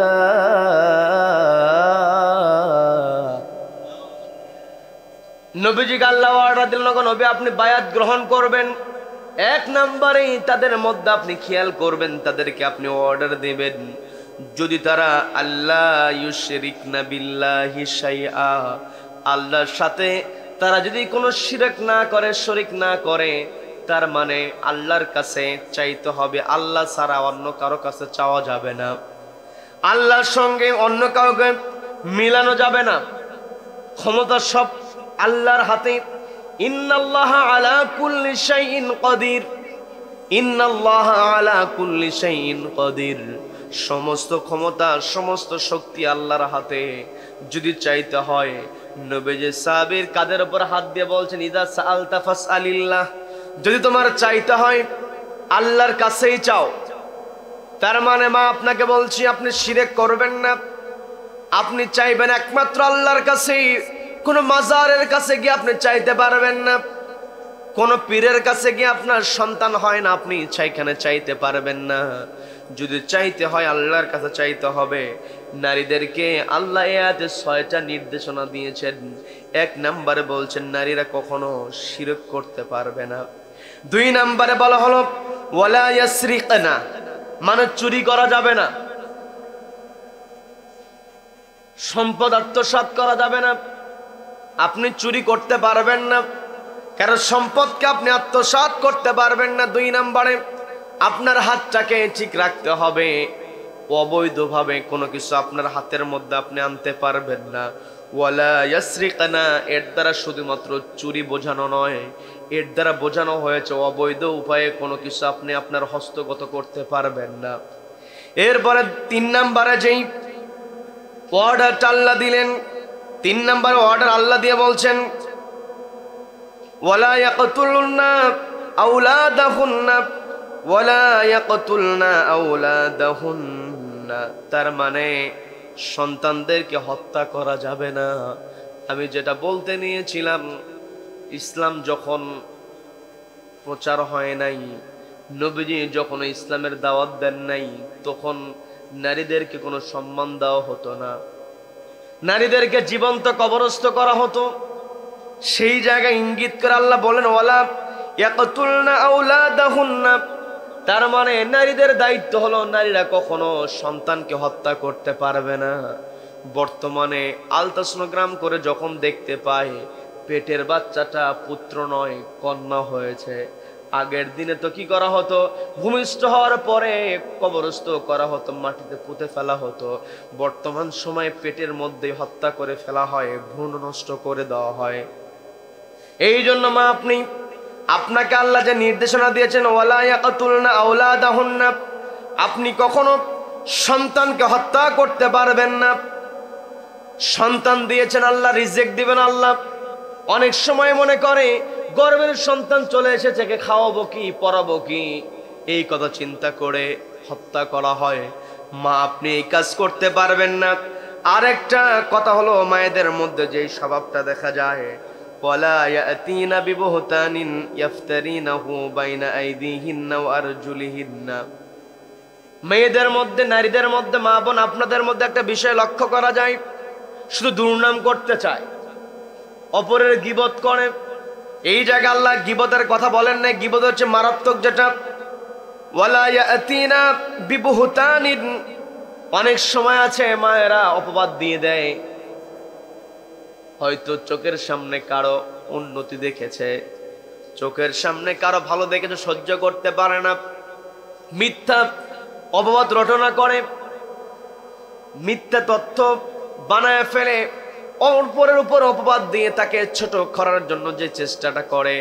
নবীজিকে আল্লাহ অর্ডার দিলেন, নবী আপনি বায়াত গ্রহণ করবেন। 1 নম্বরেই তাদের মধ্যে আপনি খেয়াল করবেন, তাদেরকে আপনি অর্ডার দিবেন যদি তারা আল্লাহ ইউশরিকনা বিল্লাহি শাইআ, আল্লাহর সাথে তারা যদি কোনো শিরক না করে, শরীক না করে, তার মানে আল্লাহর কাছে চাইতে হবে, আল্লাহ ছাড়া অন্য কারো কাছে চাওয়া যাবে না, আল্লাহর সঙ্গে অন্য কাউকে মিলানো যাবে না। ক্ষমতা সব আল্লাহর হাতে। ইন্নাল্লাহা আলা কুল্লি শাইইন কাদির, ইন্নাল্লাহা আলা কুল্লি শাইইন কাদির। সমস্ত ক্ষমতা, সমস্ত শক্তি আল্লাহর হাতে। যদি চাইতে হয়, নবীজি সাহাবীর কাদের উপর হাত দিয়ে বলছেন, ইদা সাআলতা ফাসআলিল্লাহ, যদি তোমার চাইতে হয় আল্লাহর কাছেই চাও। তার মানে মা আপনাকে বলছি, আপনি শিরক করবেন না, আপনি চাইবেন একমাত্র আল্লাহর কাছেই। কোনো মাজারের কাছে গিয়ে আপনি চাইতে পারবেন না, কোনো পীরের কাছে গিয়ে আপনার সন্তান হয় না, আপনি সেখানে চাইতে পারবেন না। যদি চাইতে হয় আল্লাহর কাছে চাইতে হবে। নারীদেরকে আল্লাহ আয়াতে 6টা নির্দেশনা দিয়েছেন। 1 নম্বরে বলছেন নারীরা কখনো শিরক করতে পারবে না। 2 নম্বরে বলা হলো ওয়ালা ইয়াসরিকনা, মানে চুরি করা যাবে না, সম্পদ আত্মসাৎ করা যাবে না, আপনি চুরি করতে পারবেন না, কারণ সম্পদকে আপনি আত্মসাৎ করতে পারবেন না। 2 নম্বরে আপনার হাতটাকে ঠিক রাখতে হবে, অবৈধভাবে কোনো কিছু আপনার হাতের মধ্যে আপনি আনতে পারবেন না। ওয়ালা ইয়াসরিকনা, এর দ্বারা শুধুমাত্র চুরি বোঝানো নয়, এর দ্বারা বোঝানো হয়েছে অবৈধ উপায়ে কোনো কিছু আপনি আপনার হস্তগত করতে পারবেন না। এরপরে 3 নম্বরে যেই অর্ডারটা আল্লাহ দিলেন, 3 নম্বর অর্ডার আল্লাহ দিয়ে বলছেন ওয়ালা ইয়াকতুলুনা আওলাদাহুন্না, ওয়ালা ইয়াকতুলনা আওলাদাহুন্না, তার মানে সন্তানদেরকে হত্যা করা যাবে না। আমি যেটা বলতে নিয়েছিলাম, ইসলাম যখন প্রচার হয় নাই, নবীজি যখন ইসলামের দাওয়াত দেন নাই, তখন নারীদেরকে কোনো সম্মান দেওয়া হতো না, নারীদেরকে জীবন্ত কবরস্থ করা হতো। সেই জায়গায় ইঙ্গিত করে আল্লাহ বলেন ওয়ালা ইয়াকতুলনা আওলাদাহুন্না, তার মানে নারীদের দায়িত্ব হলো নারীরা কখনো সন্তানকে হত্যা করতে পারবে না। বর্তমানে আলট্রাসোনোগ্রাম করে যখন দেখতে পায় পেটের বাচ্চাটা পুত্র নয় কন্যা হয়েছে, আগের দিনে তো কি করা হতো, ভূমিষ্ঠ হওয়ার পরে কবরস্থ করা হতো, মাটিতে পুঁতে ফেলা হতো। বর্তমান সময়ে পেটের মধ্যে হত্যা করে ফেলা হয়, ভ্রূণ নষ্ট করে দেওয়া হয়। এই জন্য মা আপনাকে আল্লাহ যে নির্দেশনা দিয়েছেন ওয়ালা ইয়াকতুলনা আওলাদাহুন্না, আপনি কখনো সন্তানকে হত্যা করতে পারবেন না। সন্তান দিয়েছেন আল্লাহ, রিজিক দিবেন আল্লাহ। অনেক সময় মনে করে গর্ভের সন্তান চলে এসেছে, কে খাওয়াবো কি পরাবো কি, এই কথা চিন্তা করে হত্যা করা হয়। মা আপনি এই কাজ করতে পারবেন না। আরেকটা কথা হলো, মায়েদের মধ্যে যেই স্বভাবটা দেখা যায়, ওয়ালা ইয়াতিনা বিবুহতানিন ইফতারিনাহু বাইনা আইদিহিন্না ওয়া আরজুলিহিন্না। মেয়েদের মধ্যে, নারীদের মধ্যে, মা বোন আপনাদের মধ্যে একটা বিষয় লক্ষ্য করা যায়, শুধু দুর্নাম করতে চায়, অপরের গীবত করে। এই জায়গায় আল্লাহ গীবতের কথা বলেন না, গীবত হচ্ছে মারাত্মক যেটা। ওয়ালা ইয়াতিনা বিবুহতানিন, অনেক সময় আছে মায়েরা অপবাদ দিয়ে দেয়, হয়তো চোখের সামনে কারো উন্নতি দেখেছে, চোখের সামনে কারো ভালো দেখেছে, সহ্য করতে পারে না, মিথ্যা অপবাদ রটনা করে, মিথ্যা তথ্য বানায় ফেলে, অপরের উপর অপবাদ দিয়ে তাকে ছোট করার জন্য যে চেষ্টাটা করে,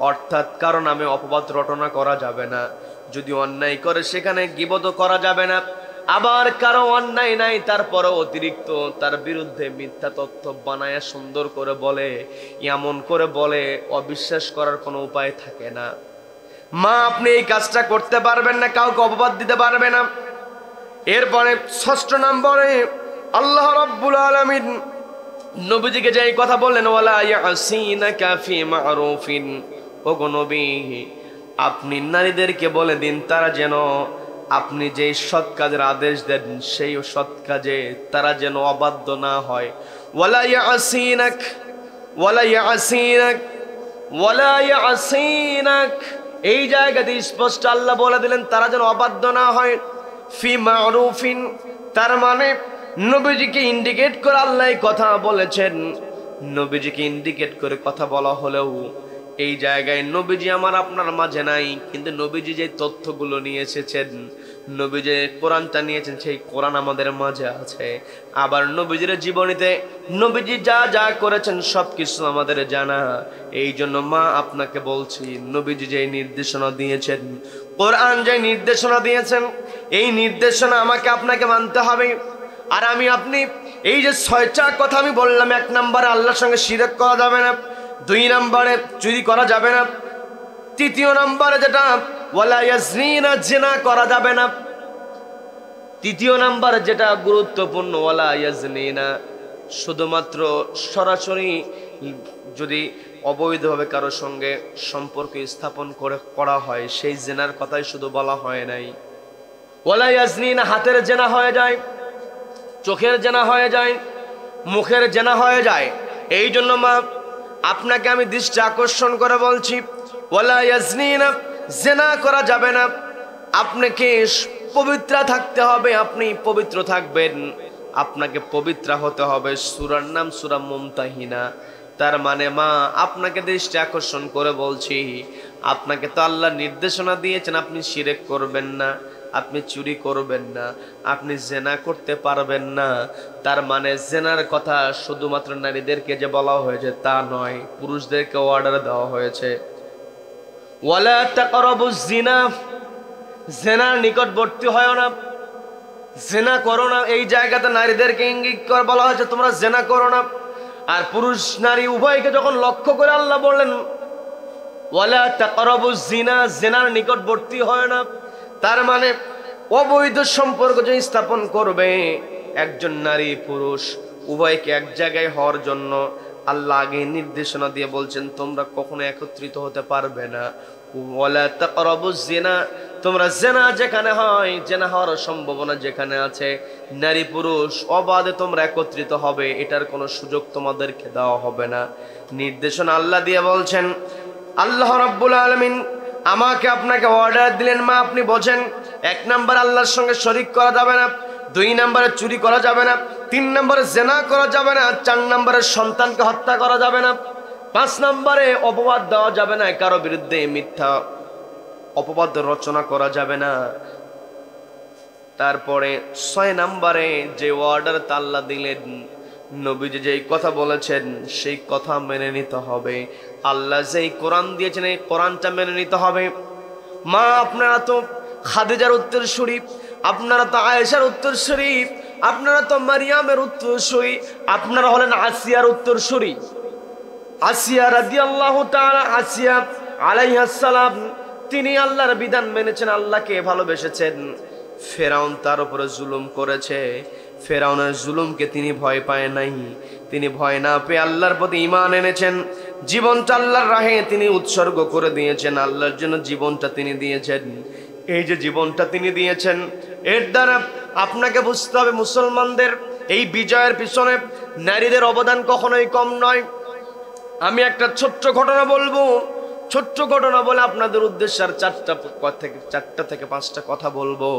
অর্থাৎ কারণ নামে অপবাদ রটনা করা যাবে না। যদি অন্যায় করে সেখানে গীবত করা যাবে না। আবার কারো অন্যায় নাই, তারপরে অতিরিক্ত তার বিরুদ্ধে মিথ্যা তথ্য বানায় সুন্দর করে বলে, এমন করে বলে, অবিশ্বাস করার কোনো উপায় থাকে না। মা আপনি এই কাজটা করতে পারবেন না, কাউকে অপবাদ দিতে পারবে না। এরপরে 6 নম্বরে আল্লাহ রাব্বুল আলামিন নবীজিকে যে কথা বললেন ওয়ালা ইয়াসিনাকা ফি মারুফিন, ওগো নবী আপনি নারীদেরকে বলে দিন তারা যেন আপনি যে সৎ কাজের আদেশ দেন সেই সৎ কাজে তারা যেন অবাধ্য না হয়। ওয়ালা ইয়াসিনাক ওয়ালা ইয়াসিনাক ওয়ালা ইয়াসিনাক, এই জায়গাতে স্পষ্ট আল্লাহ বলে দিলেন তারা যেন অবাধ্য না হয়। ফি মারুফিন, তার মানে নবীজিকে ইন্ডিকেট করে আল্লাহ কথা বলেছেন। নবীজিকে ইন্ডিকেট করে কথা বলা হলেও এই জায়গায় নবীজি আমার আপনার মাঝে নাই, কিন্তু নবীজি যে তথ্যগুলো নিয়ে এসেছেন, নবী যে কোরআনটা নিয়েছেন, সেই কোরআন আমাদের মাঝে আছে। আবার নবীজির জীবনীতে নবীজি যা যা করেছেন সবকিছু আমাদের জানা। এই জন্য মা আপনাকে বলছি, নবীজি যে নির্দেশনা দিয়েছেন, কোরআন যে নির্দেশনা দিয়েছেন, এই নির্দেশনা আমাকে আপনাকে মানতে হবে। আর আপনি এই যে 6টা কথা আমি বললাম, 1 নম্বরে আল্লাহর সঙ্গে শিরক করা যাবে না, 2 নম্বরে চুরি করা যাবে না, 3 নম্বরে যেটা ওয়ালা ইয়াজনিনা, জিনা করা যাবে না, 3 নম্বরে যেটা গুরুত্বপূর্ণ ওয়ালা ইয়াজনিনা, শুধুমাত্র সরাসরি যদি অবৈধভাবে কারোর সঙ্গে সম্পর্ক স্থাপন করা হয় সেই জেনার কথাই শুধু বলা হয় নাই। ওয়ালা ইয়াজনিনা, হাতের জেনা হয়ে যায়, চোখের জেনা হয়ে যায়, মুখের জেনা হয়ে যায়। এই জন্য মা আপনাকে আমি দৃষ্টি আকর্ষণ করে বলছি, ওয়ালা ইয়াজনিনা, জেনা করা যাবে না। আপনাকে পবিত্র থাকতে হবে, আপনি পবিত্র থাকবেন, আপনাকে পবিত্র হতে হবে। সূরার নাম সূরা মুমতাহিনা। তার মানে মা আপনাকে দৃষ্টি আকর্ষণ করে বলছি, আপনাকে তো আল্লাহ নির্দেশনা দিয়েছেন আপনি শিরক করবেন না, আপনি চুরি করবেন না, আপনি জেনা করতে পারবেন না। তার মানে জেনার কথা শুধুমাত্র নারীদেরকে যে বলা হয়েছে তা নয়, পুরুষদেরকে অর্ডার দেওয়া হয়েছে। ওয়ালা তাকরাবুজ জিনা, জেনার নিকটবর্তী হয় না, জেনা করো না। এই জায়গাতে নারীদেরকে ইঙ্গিত করে বলা হয়েছে তোমরা জেনা করো না। আর পুরুষ নারী উভয়কে যখন লক্ষ্য করে আল্লাহ বললেন ওয়ালা তাকরাবুজ জিনা, জেনার নিকটবর্তী হয় না, তার মানে অবৈধ সম্পর্ক যে স্থাপন করবে একজন নারী পুরুষ উভয়কে এক জায়গায় হওয়ার জন্য আল্লাহ আগে নির্দেশনা দিয়ে বলছেন তোমরা কখনো একত্রিত হতে পারবে না, ওয়ালা তাকরাবুজ জিনা, তোমরা জেনা যেখানে হয়, জেনা হওয়ার সম্ভাবনা যেখানে আছে, নারী পুরুষ অবাধে তোমরা একত্রিত হবে, এটার কোনো সুযোগ তোমাদেরকে দেওয়া হবে না। নির্দেশনা আল্লাহ দিয়ে বলছেন, আল্লাহ রাব্বুল আলামিন আমাকে আপনাকে অর্ডার দিলেন, মা আপনি বোঝেন, 1 নাম্বার আল্লাহর সঙ্গে শরীক করা যাবে না, 2 নম্বরে চুরি করা যাবে না, 3 নম্বরে জেনা করা যাবে না, 4 নম্বরে সন্তানকে হত্যা করা যাবে না, 5 নম্বরে অপবাদ দেওয়া যাবে না, কারো বিরুদ্ধে মিথ্যা অপবাদ রচনা করা যাবে না। তারপরে 6 নম্বরে যে অর্ডার আল্লাহ দিলেন, নবীজি যেই কথা বলেছেন সেই কথা মেনে নিতে হবে। আল্লাহ যেই কোরআন দিয়েছেন এই কোরআনটা মেনে নিতে হবে। মা আপনারা তো খাদিজার উত্তরসূরি, আপনারা তো আয়েশার উত্তরসূরি, আপনারা তো মারিয়ামের উত্তরসূরি, আপনারা হলেন আসিয়ার উত্তরসূরি। আসিয়া রাদিয়াল্লাহু তাআলা, আসিয়া আলাইহিস সালাম, তিনি আল্লাহর বিধান মেনেছেন, আল্লাহকে ভালোবেসেছেন। ফেরাউন তার উপরে জুলুম করেছে, ফেরাউনের জুলুমকে তিনি ভয় পায় নাই, তিনি ভয় না পেয়ে আল্লাহর প্রতি ঈমান এনেছেন, জীবনটা আল্লাহর রাহে তিনি উৎসর্গ করে দিয়েছেন, আল্লাহর জন্য জীবনটা তিনি দিয়েছেন। এই যে জীবনটা তিনি দিয়েছেন, এর দ্বারা আপনাকে বুঝতে হবে মুসলমানদের এই বিজয়ের পিছনে নারীদের অবদান কখনোই কম নয়। আমি একটা ছোট্ট ঘটনা বলবো, ছোট্ট ঘটনা বলে আপনাদের উদ্দেশ্যে আর 4টা থেকে 5টা কথা বলবো।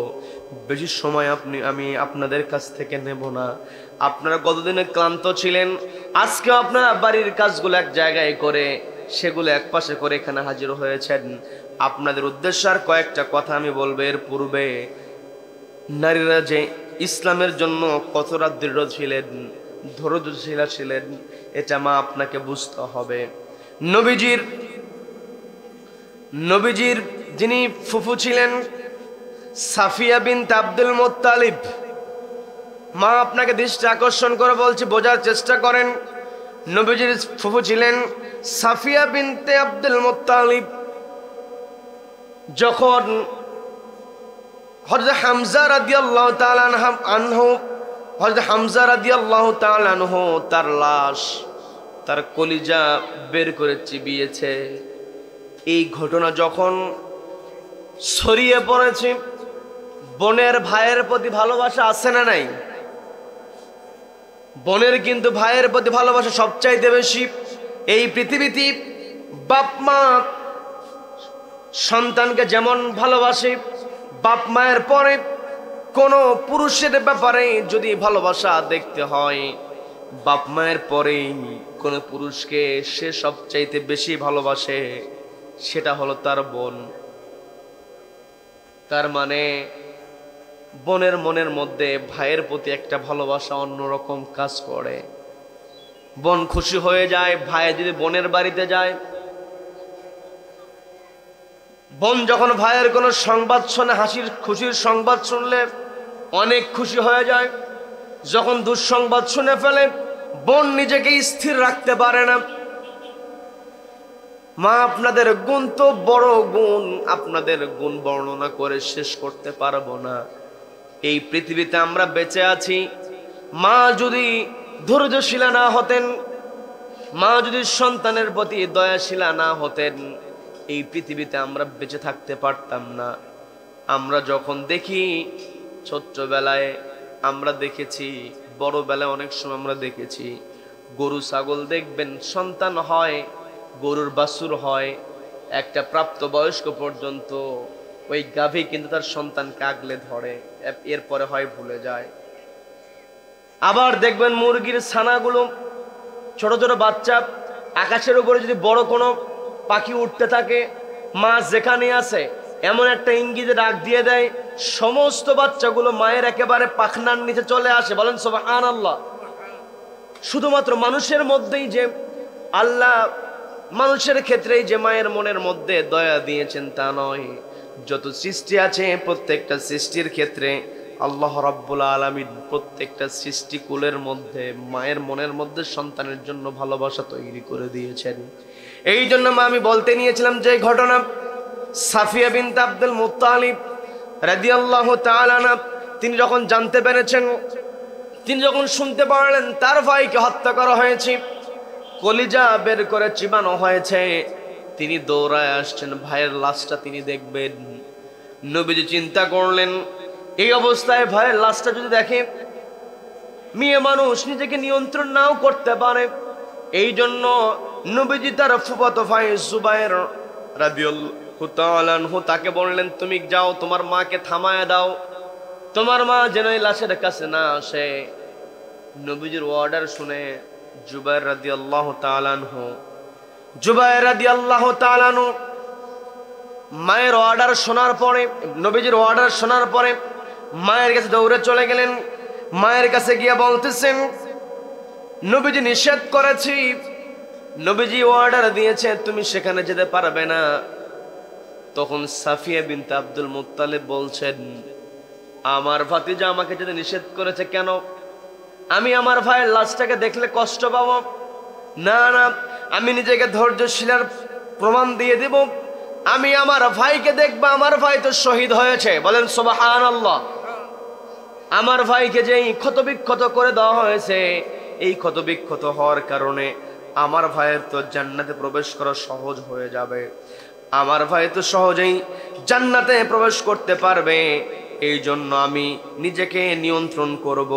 বেশি সময় আমি আপনাদের কাছ থেকে নেব না। আপনারা গতদিনে ক্লান্ত ছিলেন, আজকেও আপনারা বাড়ির কাজগুলো এক জায়গায় করে সেগুলো একপাশে করে এখানে হাজির হয়েছেন। আপনাদের উদ্দেশ্যে আর কয়েকটা কথা আমি বলবো। এর পূর্বে নারীরা যে ইসলামের জন্য কতটা দৃঢ় ছিলেন, ধৈর্যশীল ছিলেন, এটা মা আপনাকে বুঝতে হবে। নবীজির যিনি ফুফু ছিলেন সাফিয়া বিনতে আব্দুল মুত্তালিব, মা আপনাকে দৃষ্টি আকর্ষণ করে বলছি, বোঝার চেষ্টা করেন। নবীজির ফুফু ছিলেন সাফিয়া বিনতে আব্দুল মুত্তালিব। যখন হযরত হামজা রাদিয়াল্লাহু তাআলা আনহু, হযরত হামজা রাদিয়াল্লাহু তাআলা আনহু তার লাশ, তার কলিজা বের করে চিবিয়েছে, এই ঘটনা যখন ছড়িয়ে পড়েছে, বোনের ভাইয়ের প্রতি ভালোবাসা আছে না নাই? বোনের কিন্তু ভাইয়ের প্রতি ভালোবাসা সবচাইতে বেশি। এই পৃথিবীতে বাপ মা সন্তানকে যেমন ভালোবাসে, বাপ মায়ের পরে কোনো পুরুষের ব্যাপারে যদি ভালোবাসা দেখতে হয়, বাপ মায়ের পরেই কোনো পুরুষকে সে সবচাইতে বেশি ভালোবাসে, সেটা হলো তার বোন। তার মানে বোনের মনের মধ্যে ভাইয়ের প্রতি একটা ভালোবাসা অন্যরকম কাজ করে। বোন খুশি হয়ে যায় ভাই যদি বোনের বাড়িতে যায়। বোন যখন ভাইয়ের কোনো সংবাদ শোনে, খুশির সংবাদ শুনলে অনেক খুশি হয়ে যায়। যখন দুঃসংবাদ শুনে ফেলে, বোন নিজেকে স্থির রাখতে পারে না। মা আপনাদের গুণ তো বড় গুণ, আপনাদের গুণ বর্ণনা করে শেষ করতে পারবো না। এই পৃথিবীতে আমরা বেঁচে আছি, মা যদি ধৈর্যশীলা না হতেন, মা যদি সন্তানের প্রতি দয়াশীলা না হতেন, এই পৃথিবীতে আমরা বেঁচে থাকতে পারতাম না। আমরা যখন দেখি, ছোট্টবেলায় আমরা দেখেছি, বড়বেলায় অনেক সময় আমরা দেখেছি, গরু ছাগল দেখবেন সন্তান হয়, গরুর বাছুর হয়, একটা প্রাপ্তবয়স্ক পর্যন্ত ওই গাভী কিন্তু তার সন্তানকে আগলে ধরে, এরপরে হয় ভুলে যায়। আবার দেখবেন মুরগির ছানাগুলো, ছোট ছোট বাচ্চা, আকাশের উপরে যদি বড় কোনো পাখি উঠতে থাকে, মা যেখানে আছে এমন একটা ইঙ্গিতে ডাক দিয়ে দেয়, সমস্ত বাচ্চাগুলো মায়ের একেবারে পাখনার নিচে চলে আসে। বলেন সুবহানাল্লাহ। শুধুমাত্র মানুষের মধ্যেই যে আল্লাহ, মানুষের ক্ষেত্রেই যে মায়ের মনের মধ্যে দয়া দিয়েছেন তা নয়, যত সৃষ্টি আছে প্রত্যেকটা সৃষ্টির ক্ষেত্রে আল্লাহ রাব্বুল আলামিন প্রত্যেকটা সৃষ্টিকুলের মধ্যে মায়ের মনের মধ্যে সন্তানের জন্য ভালোবাসা তৈরি করে দিয়েছেন। এই জন্য মা আমি বলতে নিয়েছিলাম যে ঘটনা, সাফিয়া বিনতে আব্দুল মুত্তালিব রাদিয়াল্লাহু তাআলা আনহা, তিনি যখন জানতে পেরেছেন, তিনি যখন শুনতে পারলেন তার ভাইকে হত্যা করা হয়েছে, কলিজা বের করে চিবানো হয়েছে, তিনি দৌড়ায় আসছেন ভাইয়ের লাশটা তিনি দেখবেন। নবীজি চিন্তা করলেন এই অবস্থায় ভাইয়ের লাশটা যদি দেখে, মেয়ে মানুষ নিজেকে নিয়ন্ত্রণ নাও করতে পারে, এই জন্য নবীজি তার ফুফাতো ভাই জুবায়ের রাদিয়াল্লাহু তাআলা আনহু তাকে বললেন, তুমি যাও তোমার মাকে থামায় দাও, তোমার মা যেন এই লাশের কাছে না আসে। নবীজির অর্ডার শুনে জুবায়ের রাদিয়াল্লাহু তাআলা আনহু মায়ের অর্ডার শোনার পরে, নবীজির অর্ডার শোনার পরে মায়ের কাছে দৌড়ে চলে গেলেন। মায়ের কাছে গিয়ে বলতেছেন, নবীজি নিষেধ করেছি, নবীজি অর্ডার দিয়েছে তুমি সেখানে যেতে পারবে না। তখন সাফিয়া বিনতে আব্দুল মুত্তালিব বলছেন, আমার ভাতিজা আমাকে যেতে নিষেধ করেছে কেন? আমি আমার ভাইয়ের লাশটাকে দেখলে কষ্ট পাবো? না না, আমি নিজেকে ধৈর্যশীলার প্রমাণ দিয়ে দেব, আমি আমার ভাইকে দেখবো, আমার ভাই তো শহীদ হয়েছে, বলেন সুবহানাল্লাহ। আমার ভাইকে যেই ক্ষতবিক্ষত করে দেওয়া হয়েছে, এই ক্ষতবিক্ষত হওয়ার কারণে আমার ভাইয়ের তো জান্নাতে প্রবেশ করা সহজ হয়ে যাবে, আমার ভাই তো সহজেই জান্নাতে প্রবেশ করতে পারবে। এই জন্য আমি নিজেকে নিয়ন্ত্রণ করব,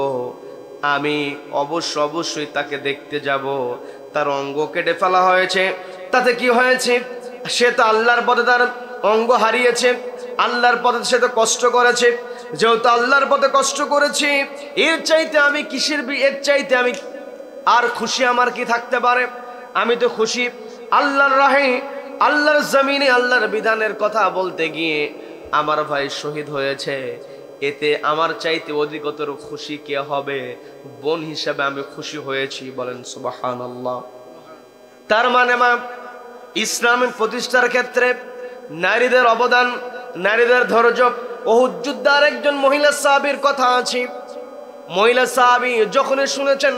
আমি অবশ্যই তাকে দেখতে যাব। তার অঙ্গ কেটে ফেলা হয়েছে, তাতে কি হয়েছে? সে তো আল্লাহর পথে তার অঙ্গ হারিয়েছে, আল্লাহর পথে সে তো কষ্ট করেছে, যেহেতু আল্লাহর পথে কষ্ট করেছি, এর চাইতে আমি এর চাইতে আমি আর খুশি আমার কি থাকতে পারে? আমি তো খুশি আল্লাহর রাহে, আল্লাহর জমিনে আল্লাহর বিধানের কথা বলতে গিয়ে আমার ভাই শহীদ হয়েছে, এতে আমার চাইতে অধিকতর খুশি কে হবে? বোন হিসেবে আমি খুশি হয়েছি, বলেন সুবহানাল্লাহ। তার মানে মা, ইসলামের প্রতিষ্ঠার ক্ষেত্রে নারীদের অবদান, নারীদের ধৈর্য। উহুদ যুদ্ধে আরেকজন মহিলা সাহাবীর কথা আছে। মহিলা সাহাবী যখনই শুনেছেন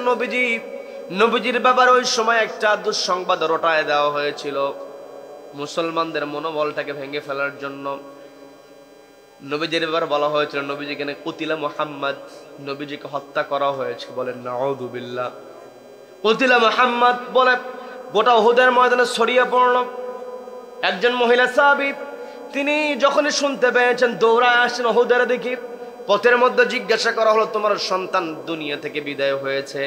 নবীজির ব্যাপারে ওই সময় একটা দুঃসংবাদ রটায় দেওয়া হয়েছিল মুসলমানদের মনোবলটাকে ভেঙে ফেলার জন্য। নবীজির ব্যাপারে বলা হয়েছিল নবীজিকে কুতিলা মুহাম্মদ, নবীজিকে হত্যা করা হয়েছে, বলেন নাউযু বিল্লাহ। কুতিলা মুহাম্মদ বলে গোটা উহুদের ময়দানে ছড়িয়ে পড়ল। একজন মহিলা সাহাবী তিনি যখনই শুনতে পেয়েছেন দৌড়ায় আসছেন উহুদের দিকে। পথের মধ্যে জিজ্ঞাসা করা হলো, তোমার সন্তান দুনিয়া থেকে বিদায় হয়েছে?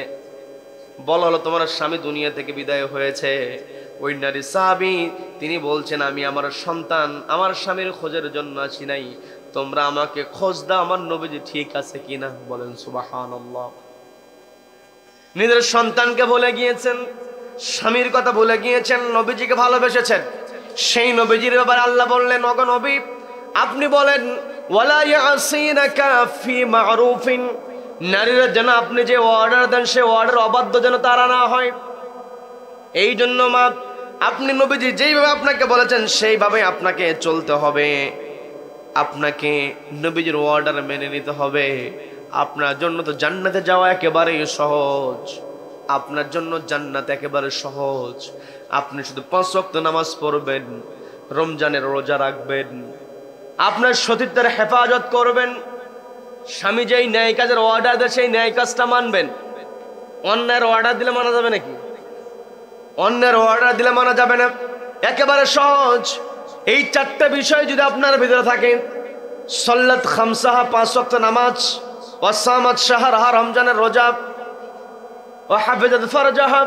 বলা হলো, তোমার স্বামী দুনিয়া থেকে বিদায় হয়েছে। ওই নারী সাহাবী তিনি বলছেন, আমি আমার সন্তান, আমার স্বামীর খোঁজের জন্য আসি নাই, তোমরা আমাকে খোঁজ দাও আমার নবীজি ঠিক আছে কিনা, বলেন সুবহানাল্লাহ। নিজের সন্তানকে ভুলে গিয়েছেন, স্বামীর কথা ভুলে গিয়েছেন, নবীজিকে ভালোবেসেছেন। সেই নবীজির ব্যাপারে আল্লাহ বললেন, ওগো নবী আপনি বলেন, ওয়ালা ইয়াসিনাকা ফি মারুফিন, নারীরা যেন আপনি যে অর্ডার দেন সে অর্ডার অবাধ্য যেন তারা না হয়। এই জন্য মা, আপনি নবীজি যেইভাবে আপনাকে বলেছেন সেইভাবে আপনাকে চলতে হবে, আপনাকে নবীজির অর্ডার মেনে নিতে হবে। আপনার জন্য তো জান্নাতে যাওয়া একেবারেই সহজ, আপনার জন্য জান্নাত একেবারে সহজ। আপনি শুধু 5 ওয়াক্ত নামাজ পড়বেন, রমজানের রোজা রাখবেন, আপনার সতীত্বের হেফাজত করবেন, স্বামী যেই ন্যায় কাজের অর্ডার দেয় সেই ন্যায় কাজটা মানবেন। অন্যায়ের অর্ডার দিলে মানা যাবে নাকি? অন্যের অর্ডার দিলে মানা যাবে না, একেবারে সহজ। এই 4টা বিষয় যদি আপনার ভিতরে থাকে, সাল্লাত খামসাহা 5 ওয়াক্ত নামাজ, ওয়াসামাত শাহরাহা রমজানের রোজা, ওয়া হাফিজাত ফারজাহা,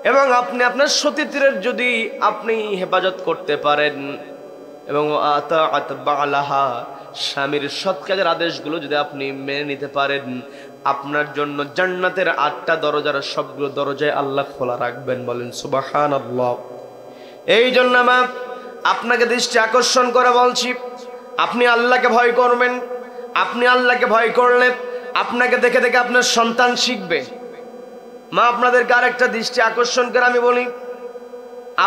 এবং আপনি আপনার সতীত্বের যদি আপনি হেফাজত করতে পারেন, এবং আতাআত বালাহা, স্বামীর সৎ কাজের আদেশগুলো যদি আপনি মেনে নিতে পারেন, আপনার জন্য জান্নাতের 8টা দরজার সবগুলো দরজায় আল্লাহ খোলা রাখবেন, বলেন সুবহানাল্লাহ। এই জন্য মা, আপনাকে দৃষ্টি আকর্ষণ করে বলছি, আপনি আল্লাহকে ভয় করবেন। আপনি আল্লাহকে ভয় করলে আপনাকে দেখে দেখে আপনার সন্তান শিখবে। মা, আপনাদেরকে আরেকটা দৃষ্টি আকর্ষণ করে আমি বলি,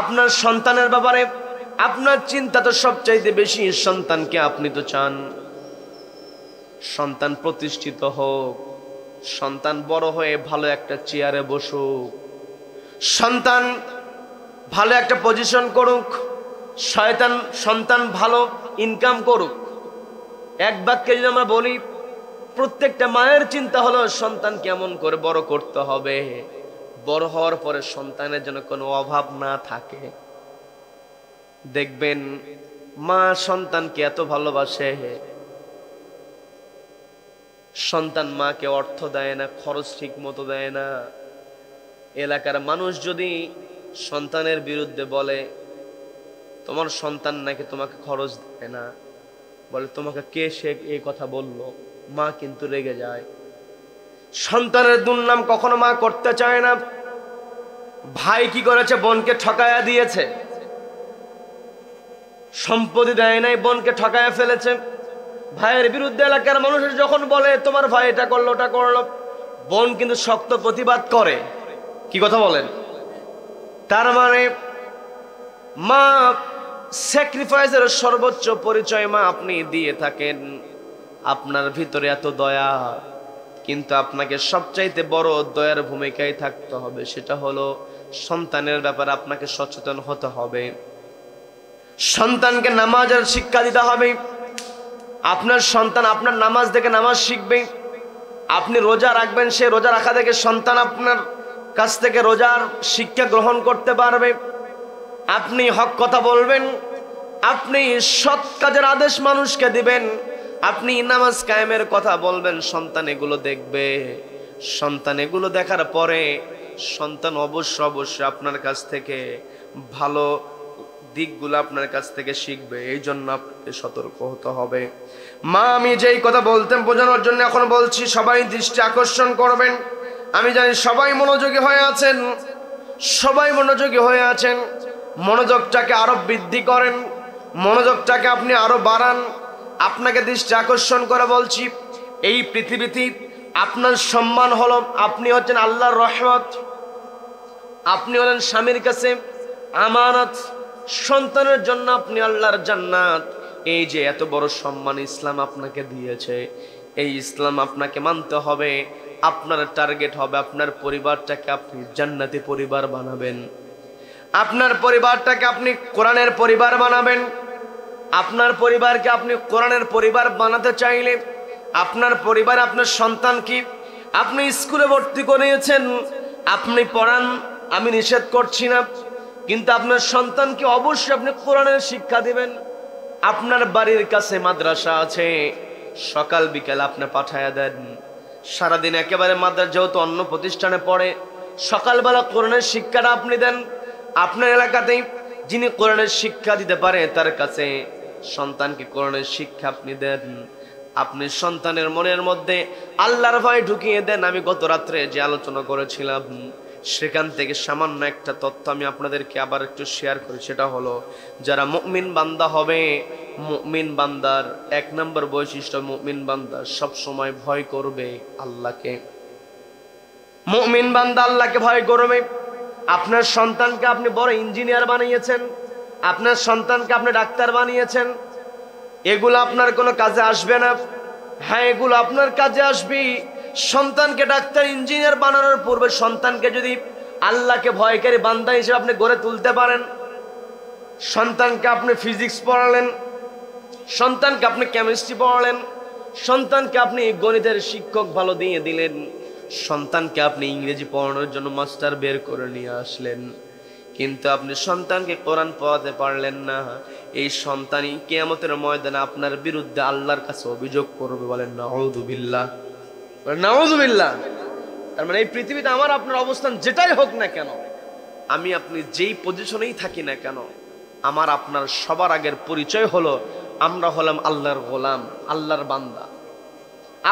আপনার সন্তানের ব্যাপারে আপনার চিন্তা তো সবচাইতে বেশি সন্তানকে আপনি তো চান সন্তান প্রতিষ্ঠিত হোক, সন্তান বড় হয়ে ভালো একটা চেয়ারে বসুক, সন্তান ভালো একটা পজিশন করুক, সন্তান ভালো ইনকাম করুক। এক বাক্যে যদি আমরা বলি, প্রত্যেকটা মায়ের চিন্তা হলো সন্তান কেমন করে বড় করতে হবে, বড় হওয়ার পরে সন্তানের জন্য কোনো অভাব না থাকে। দেখবেন মা সন্তানকে এত ভালোবাসে, সন্তান মাকে অর্থ দেয় না, খরচ ঠিক মতো দেয় না। এলাকার মানুষ যদি সন্তানের বিরুদ্ধে বলে তোমার সন্তান নাকি তোমাকে খরচ দেয় না, বলে তোমাকে কে সে এই কথা বললো, মা কিন্তু রেগে যায়। সন্তানের দুর্নাম কখনো মা করতে চায় না। ভাই কি করেছে? বোনকে ঠকায়া দিয়েছে, সম্পত্তি দেয় নাই, বোনকে ঠকায়া ফেলেছে। ভাইয়ের বিরুদ্ধে এলাকার মানুষের যখন বলে তোমার ভাই এটা করলো ওটা করলো, বোন কিন্তু শক্ত প্রতিবাদ করে। কি কথা বলেন? তার মানে মা স্যাক্রিফাইসের সর্বোচ্চ পরিচয় মা আপনি দিয়ে থাকেন। আপনার ভিতরে এত দয়া, কিন্তু আপনাকে সবচাইতে বড় দয়ার ভূমিকায় থাকতে হবে, সেটা হলো সন্তানের ব্যাপারে আপনাকে সচেতন হতে হবে। সন্তানকে নামাজের শিক্ষা দিতে হবে। আপনার সন্তান আপনার নামাজ দেখে নামাজ শিখবে। আপনি রোজা রাখবেন, সে রোজা রাখা দেখে সন্তান আপনার কাছ থেকে রোজার শিক্ষা গ্রহণ করতে পারবে। আপনি হক কথা বলবেন, আপনি সৎ কাজের আদেশ মানুষকে দিবেন, আপনি নামাজ কায়েমের কথা বলবেন, সন্তান এগুলো দেখবে। সন্তান এগুলো দেখার পরে সন্তান অবশ্যই আপনার কাছ থেকে ভালো দিকগুলো আপনার কাছ থেকে শিখবে। এই জন্য আপনাকে সতর্ক হতে হবে। মা, আমি যেই কথা বলতেন বোঝানোর জন্য এখন বলছি, সবাই দৃষ্টি আকর্ষণ করবেন। আমি জানি সবাই মনোযোগী হয়ে আছেন, সবাই মনোযোগী হয়ে আছেন। মনোযোগটাকে আরো বৃদ্ধি করেন, মনোযোগটাকে আপনি আরো বাড়ান। আপনাকে দৃষ্টি আকর্ষণ করে বলছি, এই পৃথিবীতে আপনার সম্মান হলো, আপনি হচ্ছেন আল্লাহর রহমত, আপনি হলেন স্বামীর কাছে আমানত, সন্তানের জন্য আপনি আল্লাহর জান্নাত। এই যে এত বড় সম্মান ইসলাম আপনাকে দিয়েছে, এই ইসলাম আপনাকে মানতে হবে। আপনার টার্গেট হবে আপনার পরিবারটাকে আপনি জান্নাতি পরিবার বানাবেন, আপনার পরিবারটাকে আপনি কোরআনের পরিবার বানাবেন। আপনার পরিবারকে আপনি কোরআনের পরিবার বানাতে চাইলে আপনার পরিবার, আপনার সন্তান কি আপনি স্কুলে ভর্তি করিয়েছেন, আপনি পড়ান, আমি নিষেধ করছি না, কিন্তু আপনার সন্তানকে অবশ্যই আপনি কোরআনের শিক্ষা দিবেন। আপনার বাড়ির কাছে মাদ্রাসা আছে, সকাল বিকাল আপনি পাঠায়া দেন। সারাদিন একেবারে মাদ্রাসা যেহেতু অন্য প্রতিষ্ঠানে পড়ে, সকালবেলা কোরআনের শিক্ষাটা আপনি দেন। আপনার এলাকাতেই যিনি কোরআনের শিক্ষা দিতে পারে তার কাছে সন্তানকে কোরআনের শিক্ষা আপনি দেন। আপনি সন্তানের মনের মধ্যে আল্লাহর ভয় ঢুকিয়ে দেন। আমি গত রাত্রে যে আলোচনা করেছিলাম সেখান থেকে সামান্য একটা তথ্য আমি আপনাদেরকে আবার একটু শেয়ার করি। সেটা হলো, যারা মুমিন বান্দা হবে, মুমিন বান্দার এক নম্বর বৈশিষ্ট্য, মুমিন বান্দা সব সময় ভয় করবে আল্লাহকে। মুমিন বান্দা আল্লাহকে ভয় করবে। আপনার সন্তানকে আপনি বড় ইঞ্জিনিয়ার বানিয়েছেন, আপনার সন্তানকে আপনি ডাক্তার বানিয়েছেন, এগুলো আপনার কোনো কাজে আসবে না। হ্যাঁ, এগুলো আপনার কাজে আসবে। সন্তানকে ডাক্তার ইঞ্জিনিয়ার বানানোর পূর্বে সন্তানকে যদি আল্লাহকে ভয়কারী বান্দা হিসেবে আপনি গড়ে তুলতে পারেন, সন্তানকে আপনি ফিজিক্স পড়ালেন, সন্তানকে আপনি কেমিস্ট্রি পড়ালেন, সন্তানকে আপনি গণিতের শিক্ষক ভালো দিয়ে দিলেন, সন্তানকে আপনি ইংরেজি পড়ানোর জন্য মাস্টার বের করে নিয়ে আসলেন, কিন্তু আপনি সন্তানকে কোরআন পড়াতে পারলেন না, এই সন্তানই কিয়ামতের ময়দানে আপনার বিরুদ্ধে আল্লাহর কাছে অভিযোগ করবে। বলেন নাউযুবিল্লাহ, নাউযুবিল্লাহ। তার মানে এই পৃথিবীতে আমার আপনার অবস্থান যেটাই হোক না কেন, আমি আপনি যেই পজিশনেই থাকি না কেন, আমার আপনার সবার আগের পরিচয় হলো আমরা হলাম আল্লাহর গোলাম, আল্লাহর বান্দা।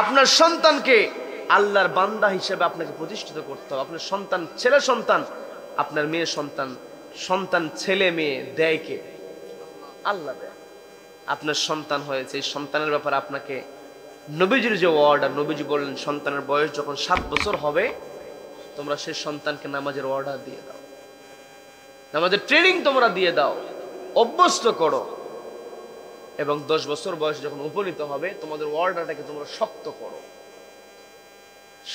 আপনার সন্তানকে আল্লাহর বান্দা হিসেবে আপনাকে প্রতিষ্ঠিত করতে হবে। আপনার সন্তান, ছেলে সন্তান, আপনার মেয়ে সন্তান, সন্তান ছেলে মেয়ে দেয় কে? আল্লাহ দেয়। আপনার সন্তান হয়েছে, এই সন্তানের ব্যাপারে আপনাকে নবীজির যে অর্ডার, নবীজি বললেন সন্তানের বয়স যখন 7 বছর হবে তোমরা সেই সন্তানকে নামাজের অর্ডার দিয়ে দাও, নামাজের ট্রেনিং তোমরা দিয়ে দাও, অভ্যস্ত করো, এবং 10 বছর বয়স যখন উপনীত হবে তোমাদের অর্ডারটাকে তোমরা শক্ত করো।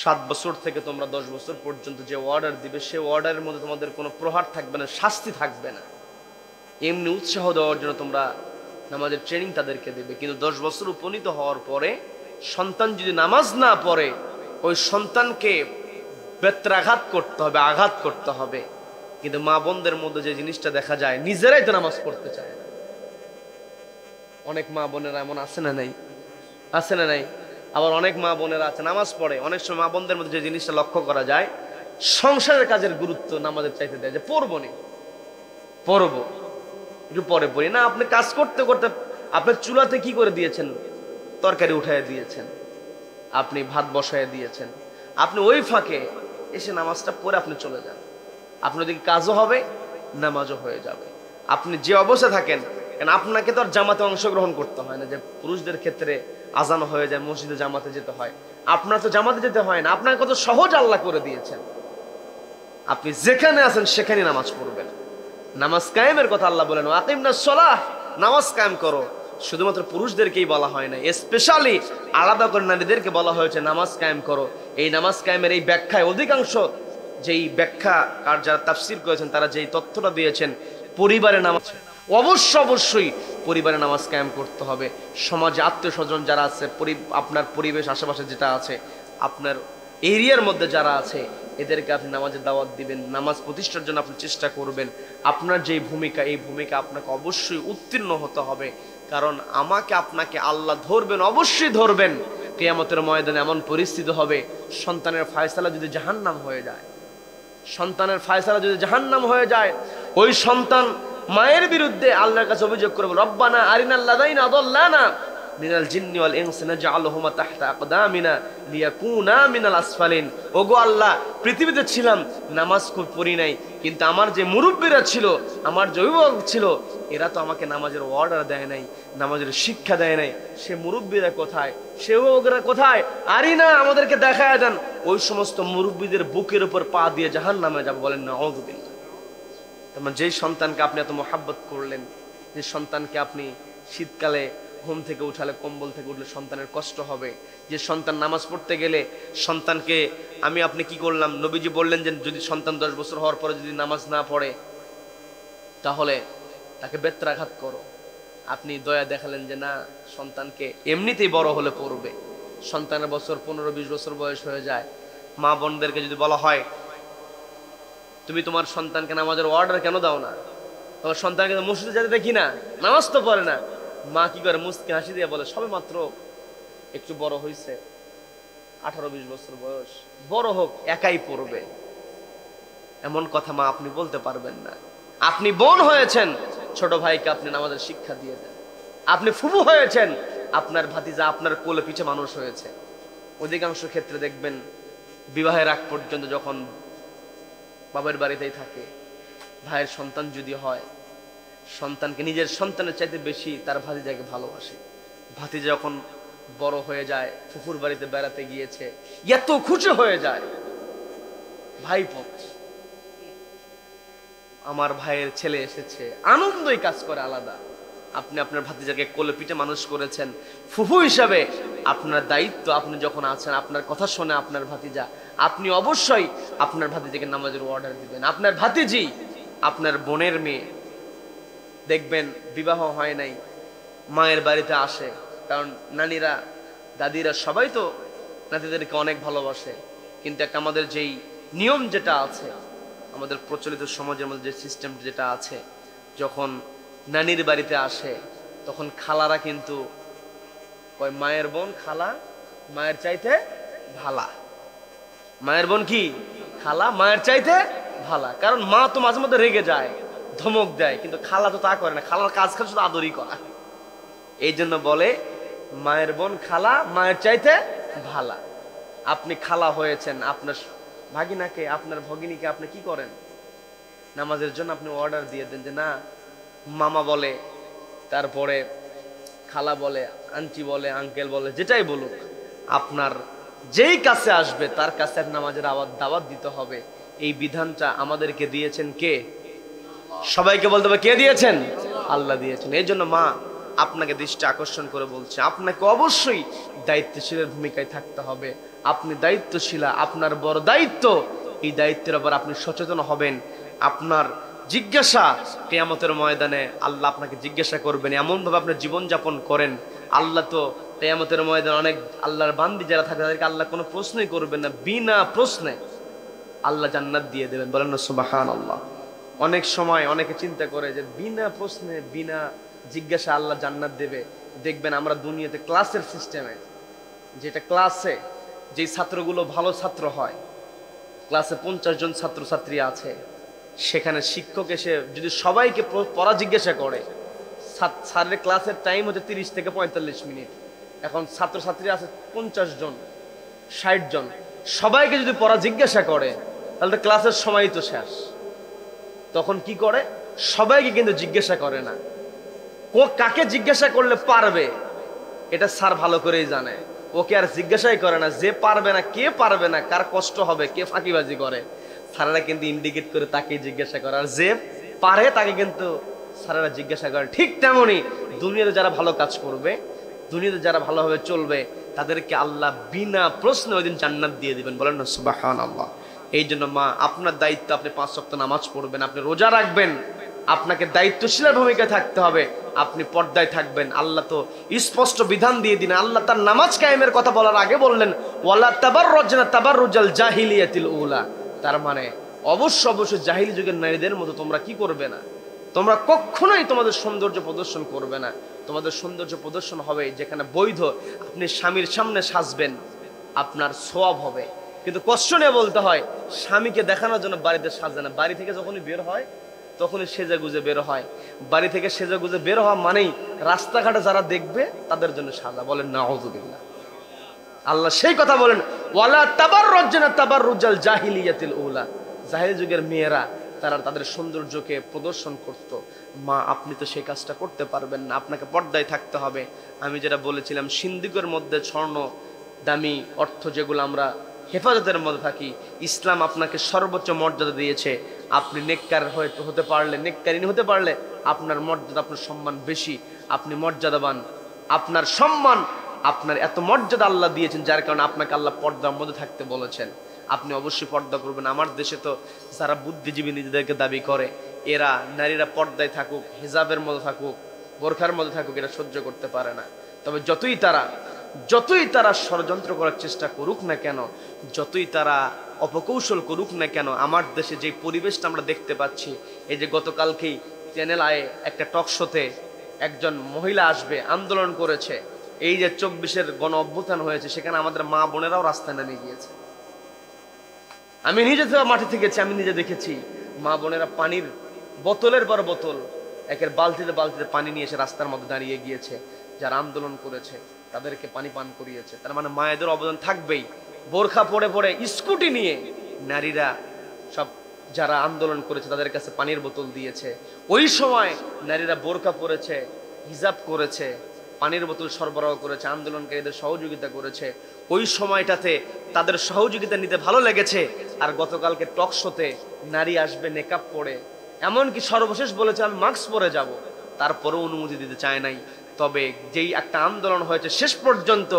7 বছর থেকে তোমরা 10 বছর পর্যন্ত যে অর্ডার দিবে সেই অর্ডারের মধ্যে তোমাদের কোনো প্রহার থাকবে না, শাস্তি থাকবে না, এমনি উৎসাহ দেওয়ার জন্য তোমরা নামাজের ট্রেনিং তাদেরকে দেবে। কিন্তু 10 বছর উপনীত হওয়ার পরে সন্তান যদি নামাজ না পড়ে, ওই সন্তানকে বেত্রাঘাত করতে হবে, আঘাত করতে হবে, কিন্তু মা বোনদের মধ্যে যে জিনিসটা দেখা যায়, নিজেরাই তো নামাজ পড়তে চায় না। অনেক মা বোনেরা এমন আছে না নাই? আছে না নাই? আবার অনেক মা বোনেরা আছে নামাজ পড়ে, অনেক সময় মা বোনদের মধ্যে যে জিনিসটা লক্ষ্য করা যায়, সংসারের কাজের গুরুত্ব নামাজের চাইতে দেয়, যে পড়বো নি, পড়বো, একটু পরে পড়ি না। আপনি কাজ করতে করতে আপনার চুলাতে কি করে দিয়েছেন? তরকারি উঠাই দিয়েছেন, আপনি ভাত বসায় দিয়েছেন, আপনি ওই ফাঁকে এসে নামাজটা পড়ে আপনি চলে যান। আপনার দিকে কাজও হবে, নামাজও হয়ে যাবে। আপনি যে অবস্থায় থাকেন, কারণ আপনাকে তো আর জামাতে অংশগ্রহণ করতে হয় না, যে পুরুষদের ক্ষেত্রে আজান হয়ে যায়, মসজিদে জামাতে যেতে হয়। আপনার তো জামাতে যেতে হয় না, আপনাকে কত সহজ আল্লাহ করে দিয়েছেন। আপনি যেখানে আছেন সেখানে নামাজ পড়বেন। নামাজ কায়েমের কথা আল্লাহ বলেন, আকিমনাস সালাহ, নামাজ কায়েম করো। শুধুমাত্র পুরুষদেরকেই বলা হয় না, স্পেশালি আলাদা করে নারীদেরকে বলা হয়েছে নামাজ কায়েম করো। এই নামাজ কায়েমের এই ব্যাখ্যায় অধিকাংশ যেই ব্যাখ্যা আর যারা তাফসীর করেছেন তারা যেই তথ্যটা দিয়েছেন, পরিবারে নামাজ অবশ্যই পরিবারে নামাজ কায়েম করতে হবে। সমাজে আত্মীয় স্বজন যারা আছে, আপনার পরিবেশ আশেপাশে যেটা আছে, আপনার এরিয়ার মধ্যে যারা আছে, এদেরকে আপনি নামাজের দাওয়াত দিবেন, নামাজ প্রতিষ্ঠার জন্য আপনি চেষ্টা করবেন। আপনার যেই ভূমিকা, এই ভূমিকা আপনাকে অবশ্যই উত্তীর্ণ হতে হবে। কারণ আমাকে আপনাকে আল্লাহ ধরবেন, অবশ্যই ধরবেন। কিয়ামতের ময়দানে এমন পরিস্থিতি হবে, সন্তানের ফায়সালা যদি জাহান্নাম হয়ে যায়, সন্তানের ফায়সালা যদি জাহান্নাম হয়ে যায়, ওই সন্তান মায়ের বিরুদ্ধে আল্লাহর কাছে অভিযোগ করবে, রব্বানা আরিনাল লাযাইনা আদাল্লানা মিনাল জিন্নি ওয়াল ইনসি নাজআলহুমা তাহতা আকদামিনা লিয়াকুনা মিনাল আসফালিন। ওগো আল্লাহ, পৃথিবীতে ছিলাম, নামাজ খুব পড়ি নাই, কিন্তু আমার যে মুরব্বীরা ছিল, আমার যে অভিভাবক ছিল, এরা তো আমাকে নামাজের অর্ডার দেয় নাই, নামাজের শিক্ষা দেয় নাই। সে মুরব্বীরা কোথায়, সে অভিভাবকরা কোথায়? আরিনা, আমাদেরকে দেখায় দেন। ওই সমস্ত মুরব্বীদের বুকের উপর পা দিয়ে জাহান্নামে যাব, বলেন নাউযুবিল্লাহ। তার যেই সন্তানকে আপনি এত মোহাব্বত করলেন, যে সন্তানকে আপনি শীতকালে ঘুম থেকে উঠালে, কম্বল থেকে উঠলে সন্তানের কষ্ট হবে, যে সন্তান নামাজ পড়তে গেলে সন্তানকে আপনি কি করলাম, নবীজি বললেন যে যদি সন্তান 10 বছর হওয়ার পরে যদি নামাজ না পড়ে তাহলে তাকে বেত্রাঘাত করো। আপনি দয়া দেখালেন যে না, সন্তানকে এমনিতেই বড় হলে পড়বে। সন্তানের বছর 15-20 বছর বয়স হয়ে যায়, মা বোনদেরকে যদি বলা হয় তুমি তোমার সন্তানকে নামাজের অর্ডার কেন দাও না, তোমার সন্তানকে মসজিদে যেতে দেখি না, নামাজ তো পড়ে না, মা কি করে মুচকি হাসি দিয়ে বলে সবে মাত্র একটু বড় হয়েছে, 18-20 বছর বয়স, বড় হোক একাই পড়বে। এমন কথা মা আপনি বলতে পারবেন না। আপনি বোন হয়েছেন, ছোট ভাইকে আপনি নামাজের শিক্ষা দিয়ে দেন। আপনি ফুফু হয়েছেন, আপনার ভাতিজা আপনার কোলে পিঠে মানুষ হয়েছে। অধিকাংশ ক্ষেত্রে দেখবেন বিবাহের আগ পর্যন্ত যখন বাবার বাড়িতেই থাকে, ভাইয়ের সন্তান যদি হয়, সন্তানকে নিজের সন্তানের চাইতে বেশি তার ভাতিজাকে ভালোবাসে। ভাতিজা যখন বড় হয়ে যায়, ফুফুর বাড়িতে বেড়াতে গিয়েছে, এত খুশি হয়ে যায়, ভাইপোত আমার ভাইয়ের ছেলে এসেছে, আনন্দই কাজ করে আলাদা। আপনি আপনার ভাতিজাকে কোলে পিঠে মানুষ করেছেন, ফুফু হিসাবে আপনার দায়িত্ব, আপনি যখন আছেন, আপনার কথা শোনে আপনার ভাতিজা, আপনি অবশ্যই আপনার ভাতিজাকে নামাজের অর্ডার দিবেন। আপনার ভাতিজি, আপনার বোনের মেয়ে, দেখবেন বিবাহ হয় নাই, মায়ের বাড়িতে আসে, কারণ নানিরা দাদিরা সবাই তো নাতিদেরকে অনেক ভালোবাসে। কিন্তু একটা আমাদের যেই নিয়ম যেটা আছে, আমাদের প্রচলিত সমাজের মধ্যে যে সিস্টেম যেটা আছে, যখন নানির বাড়িতে আসে তখন খালারা কিন্তু কয় মায়ের বোন খালা মায়ের চাইতে ভালা, মায়ের বোন কি খালা মায়ের চাইতে ভালা। কারণ মা তো মাঝে মধ্যে রেগে যায়, ধমক দেয়, কিন্তু খালা তো তা করে না, খালার কাজ খালি শুধু আদরই করা। এই জন্য বলে মায়ের বোন খালা মায়ের চাইতে ভালা। আপনি খালা হয়েছেন, আপনার ভাগিনাকে, আপনার ভগিনীকে আপনি কি করেন, নামাজের জন্য আপনি অর্ডার দিয়ে দেন যে না, মামা বলে, তারপরে খালা বলে, আন্টি বলে, আঙ্কেল বলে, যেটাই বলুক, আপনার যেই কাছে আসবে তার কাছে নামাজের দাওয়াত দিতে হবে। এই বিধানটা আমাদেরকে দিয়েছেন কে? সবাইকে বলতে হবে কে দিয়েছেন? আল্লাহ দিয়েছেন। এই জন্য মা আপনাকে দৃষ্টি আকর্ষণ করে বলছে, আপনাকে অবশ্যই দায়িত্বশীলের ভূমিকায় থাকতে হবে। আপনি দায়িত্বশীলা, আপনার বড় দায়িত্ব। এই দায়িত্বের উপর আপনি সচেতন হবেন। আপনার জিজ্ঞাসা কিয়ামতের ময়দানে আল্লাহ আপনাকে জিজ্ঞাসা করবেন, এমন ভাবে আপনি জীবন যাপন করেন। আল্লাহ তো কিয়ামতের ময়দানে অনেক আল্লাহর বান্দি যারা থাকে তাদেরকে আল্লাহ কোনো প্রশ্নই করবেন না, বিনা প্রশ্নে আল্লাহ জান্নাত দিয়ে দেবেন। বলেন না সুবহানাল্লাহ। অনেক সময় অনেকে চিন্তা করে যে বিনা প্রশ্নে বিনা জিজ্ঞাসা আল্লাহ জান্নাত দেবে। দেখবেন আমরা দুনিয়াতে ক্লাসের সিস্টেমে, যেটা ক্লাসে যেই ছাত্রগুলো ভালো ছাত্র হয়, ক্লাসে 50 জন ছাত্রছাত্রী আছে, সেখানে শিক্ষক এসে যদি সবাইকে পড়া জিজ্ঞাসা করে, স্যারের ক্লাসের টাইম হচ্ছে 30 থেকে 45 মিনিট, এখন ছাত্রছাত্রী আছে 50 জন 60 জন, সবাইকে যদি পড়া জিজ্ঞাসা করে তাহলে ক্লাসের সময়ই তো শেষ। তখন কি করে, সবাইকে কিন্তু জিজ্ঞাসা করে না, ও কাকে জিজ্ঞাসা করলে পারবে এটা স্যার ভালো করেই জানে, ওকে আর জিজ্ঞাসাই করে না। যে পারবে না, কে পারবে না, কার কষ্ট হবে, কে ফাঁকিবাজি করে, স্যারেরা কিন্তু ইন্ডিকেট করে তাকেই জিজ্ঞাসা করে, আর যে পারে তাকে কিন্তু স্যারেরা জিজ্ঞাসা করে। ঠিক তেমনই দুনিয়াতে যারা ভালো কাজ করবে, দুনিয়াতে যারা ভালোভাবে চলবে, তাদেরকে আল্লাহ বিনা প্রশ্নে ওই দিন জান্নাত দিয়ে দিবেন। বলেন না সুবহানাল্লাহ। এই জন্য মা, আপনার দায়িত্ব, আপনি 5 ওয়াক্ত নামাজ পড়বেন, আপনি রোজা রাখবেন, আপনাকে দায়িত্বশীলের ভূমিকা থাকতে হবে, আপনি পর্দায় থাকবেন। আল্লাহ তো স্পষ্ট বিধান দিয়ে দিন। আল্লাহ তার নামাজ কায়েমের কথা বলার আগে বললেন ওয়ালা তাবাররুজনা তাবাররুজাল জাহিলিয়াতিল উলা। তার মানে অবশ্যই জাহিলি যুগের নারীদের মতো তোমরা কি করবে না, তোমরা কখনোই তোমাদের সৌন্দর্য প্রদর্শন করবে না। তোমাদের সৌন্দর্য প্রদর্শন হবে যেখানে বৈধ, আপনি স্বামীর সামনে সাজবেন, আপনার সওয়াব হবে। কিন্তু কষ্ট নিয়ে বলতে হয়, স্বামীকে দেখানোর জন্য বাড়িতে সাজে না, বাড়ি থেকে যখনই বের হয় তখনই সেজে গুজে বের হয়। বাড়ি থেকে সেজে গুজে বের হওয়া মানেই রাস্তাঘাটে যারা দেখবে তাদের জন্য সাজা। বলেন নাউযুবিল্লাহ। আল্লাহ সেই কথা বলেন ওয়ালা তাবাররুজনা তাবাররুজাল জাহিলিয়াতিল উলা। জাহিলি যুগের মেয়েরা তারা তাদের সৌন্দর্যকে প্রদর্শন করত। মা, আপনি তো সেই কাজটা করতে পারবেন না, আপনাকে পর্দায় থাকতে হবে। আমি যেটা বলেছিলাম, সিন্দুকের মধ্যে স্বর্ণ দামি অর্থ যেগুলো আমরা হেফাজতের মধ্যে থাকি, ইসলাম আপনাকে সর্বোচ্চ মর্যাদা দিয়েছে। আপনি নেককার হতে পারলে, নেককারিনী হতে পারলে আপনার মর্যাদা, আপনার সম্মান বেশি, আপনি মর্যাদাবান। আপনার সম্মান, আপনার এত মর্যাদা আল্লাহ দিয়েছেন, যার কারণে আপনাকে আল্লাহ পর্দার মধ্যে থাকতে বলেছেন। আপনি অবশ্যই পর্দা করবেন। আমার দেশে তো যারা বুদ্ধিজীবী নিজেদেরকে দাবি করে, এরা নারীরা পর্দায় থাকুক, হিজাবের মধ্যে থাকুক, বোরখার মধ্যে থাকুক, এরা সহ্য করতে পারে না। তবে যতই তারা ষড়যন্ত্র করার চেষ্টা করুক না কেন, যতই তারা অপকৌশল করুক না কেন, আমার দেশে যে পরিবেশটা আমরা দেখতে পাচ্ছি, এই যে গতকালকেই চ্যানেল আয়ে একটা টক শোতে একজন মহিলা আসবে, আন্দোলন করেছে, এই যে 24-এর গণ অভ্যুত্থান হয়েছে, সেখানে আমাদের মা বোনেরাও রাস্তায় নেমে গিয়েছে। আমি নিজে তো মাঠে থেকেছি, আমি নিজে দেখেছি মা বোনেরা পানির বোতলের পর বোতল, একের বালতিতে বালতিতে পানি নিয়ে এসে রাস্তার মধ্যে দাঁড়িয়ে গিয়েছে। যারা আন্দোলন করেছে তাদেরকে পানি পান করিয়েছে। তার মানে মায়েদের অবদান থাকবেই। বোরখা পরে পরে স্কুটি নিয়ে নারীরা সব যারা আন্দোলন করেছে তাদের কাছে পানির বোতল দিয়েছে। ওই সময় নারীরা বোরখা পরেছে, হিজাব করেছে, পানির বোতল সরবরাহ করেছে, আন্দোলনকারীদের সহযোগিতা করেছে। ওই সময়টাতে তাদের সহযোগিতা নিতে ভালো লেগেছে। আর গতকালকে টক শোতে নারী আসবে নেকাব পরে, এমনকি সর্বশেষ বলেছে আমি মাস্ক পরে যাব, তারপরেও অনুমতি দিতে চায় নাই। তবে যেই একটা আন্দোলন হয়েছে, শেষ পর্যন্ত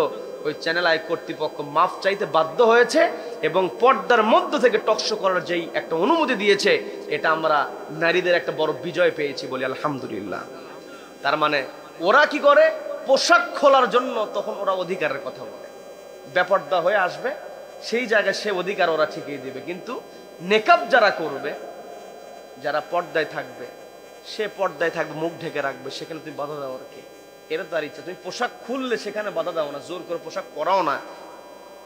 ওই চ্যানেল আই কর্তৃপক্ষ মাফ চাইতে বাধ্য হয়েছে এবং পর্দার মধ্য থেকে টকশো করার যেই একটা অনুমতি দিয়েছে, এটা আমরা নারীদের একটা বড় বিজয় পেয়েছি বলি আলহামদুলিল্লাহ। তার মানে ওরা কি করে, পোশাক খোলার জন্য তখন ওরা অধিকারের কথা বলে, বেপর্দা হয়ে আসবে, সেই জায়গায় সে অধিকার ওরা ঠিকই দিবে। কিন্তু নেকাব যারা করবে, যারা পর্দায় থাকবে, সে পর্দায় থাকবে, মুখ ঢেকে রাখবে, সেখানে তুমি বাধা দাও আর কি? এটা তার ইচ্ছা। তুমি পোশাক খুললে সেখানে বাধা দাও না, জোর করে পোশাক পরাও না,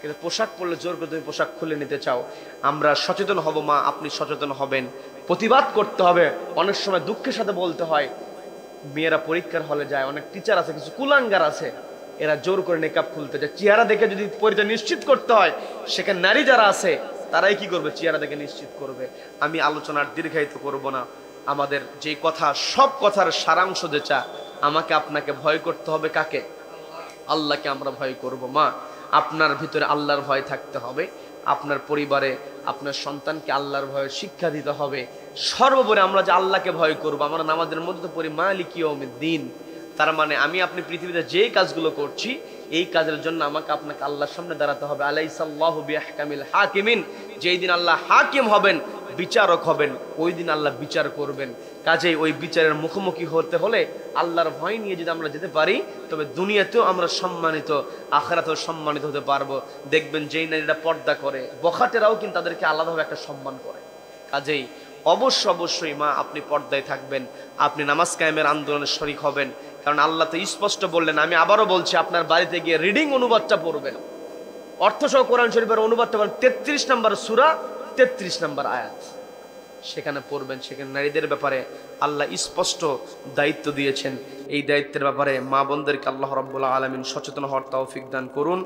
কিন্তু পোশাক পরলে জোর করে তুমি পোশাক খুলে নিতে চাও। আমরা সচেতন হব মা, আপনি সচেতন হবেন, প্রতিবাদ করতে হবে। অনেক সময় দুঃখের সাথে বলতে হয়, মেয়েরা পরীক্ষার হলে যায়, অনেক টিচার আছে, কিছু কুলাঙ্গার আছে, এরা জোর করে নেকাব খুলতে যায়। চেহারা দেখে যদি পরিচয় নিশ্চিত করতে হয়, সেখানে নারী যারা আছে তারাই কি করবে, চেহারা দেখে নিশ্চিত করবে। আমি আলোচনার দীর্ঘায়িত করব না। আমাদের যে কথা, সব কথার সারাংশ যেটা, আমাকে আপনাকে ভয় করতে হবে কাকে? আল্লাহকে আমরা ভয় করব। মা, আপনার ভিতরে আল্লাহর ভয় থাকতে হবে, আপনার পরিবারে আপনার সন্তানকে আল্লাহর ভয়ে শিক্ষা দিতে হবে। সর্বোপরি আমরা যে আল্লাহকে ভয় করব, আমরা নামাজের মধ্যে তো পড়ি মালিক ইয়াউমিদ্দিন। তার মানে আমি আপনি পৃথিবীতে যে কাজগুলো করছি, এই কাজের জন্য আমাকে আপনাকে আল্লাহর সামনে দাঁড়াতে হবে। আলাইসাল্লাহু বিআহকামিল হাকিমিন। যেই দিন আল্লাহ হাকিম হবেন, বিচারক হবেন, ওই দিন আল্লাহ বিচার করবেন। কাজেই ওই বিচারের মুখোমুখি হতে হলে আল্লাহর ভয় নিয়ে যদি আমরা যেতে পারি, তবে দুনিয়াতেও আমরা সম্মানিত, আখিরাতেও সম্মানিত হতে পারবো। দেখবেন যেই নারীরা পর্দা করে, বখাটেরাও কিন্তু তাদেরকে আলাদাভাবে একটা সম্মান করে। কাজেই অবশ্যই মা আপনি পর্দায় থাকবেন, আপনি নামাজ কায়েমের আন্দোলনে শরীক হবেন। কারণ আল্লাহ তো স্পষ্ট বললেন, আমি আবারও বলছি, আপনার বাড়িতে গিয়ে রিডিং অনুবাদটা পড়বেন, অর্থসহ কোরআন শরীফের অনুবাদটা পড়বেন। 33 নম্বর সূরা 33 নম্বর আয়াত সেখানে পড়বেন। সেখানে নারীদের ব্যাপারে আল্লাহ স্পষ্ট দায়িত্ব দিয়েছেন। এই দায়িত্বের ব্যাপারে মা বোনদেরকে আল্লাহ রাব্বুল আলামিন সচেতন হওয়ার তৌফিক দান করুন।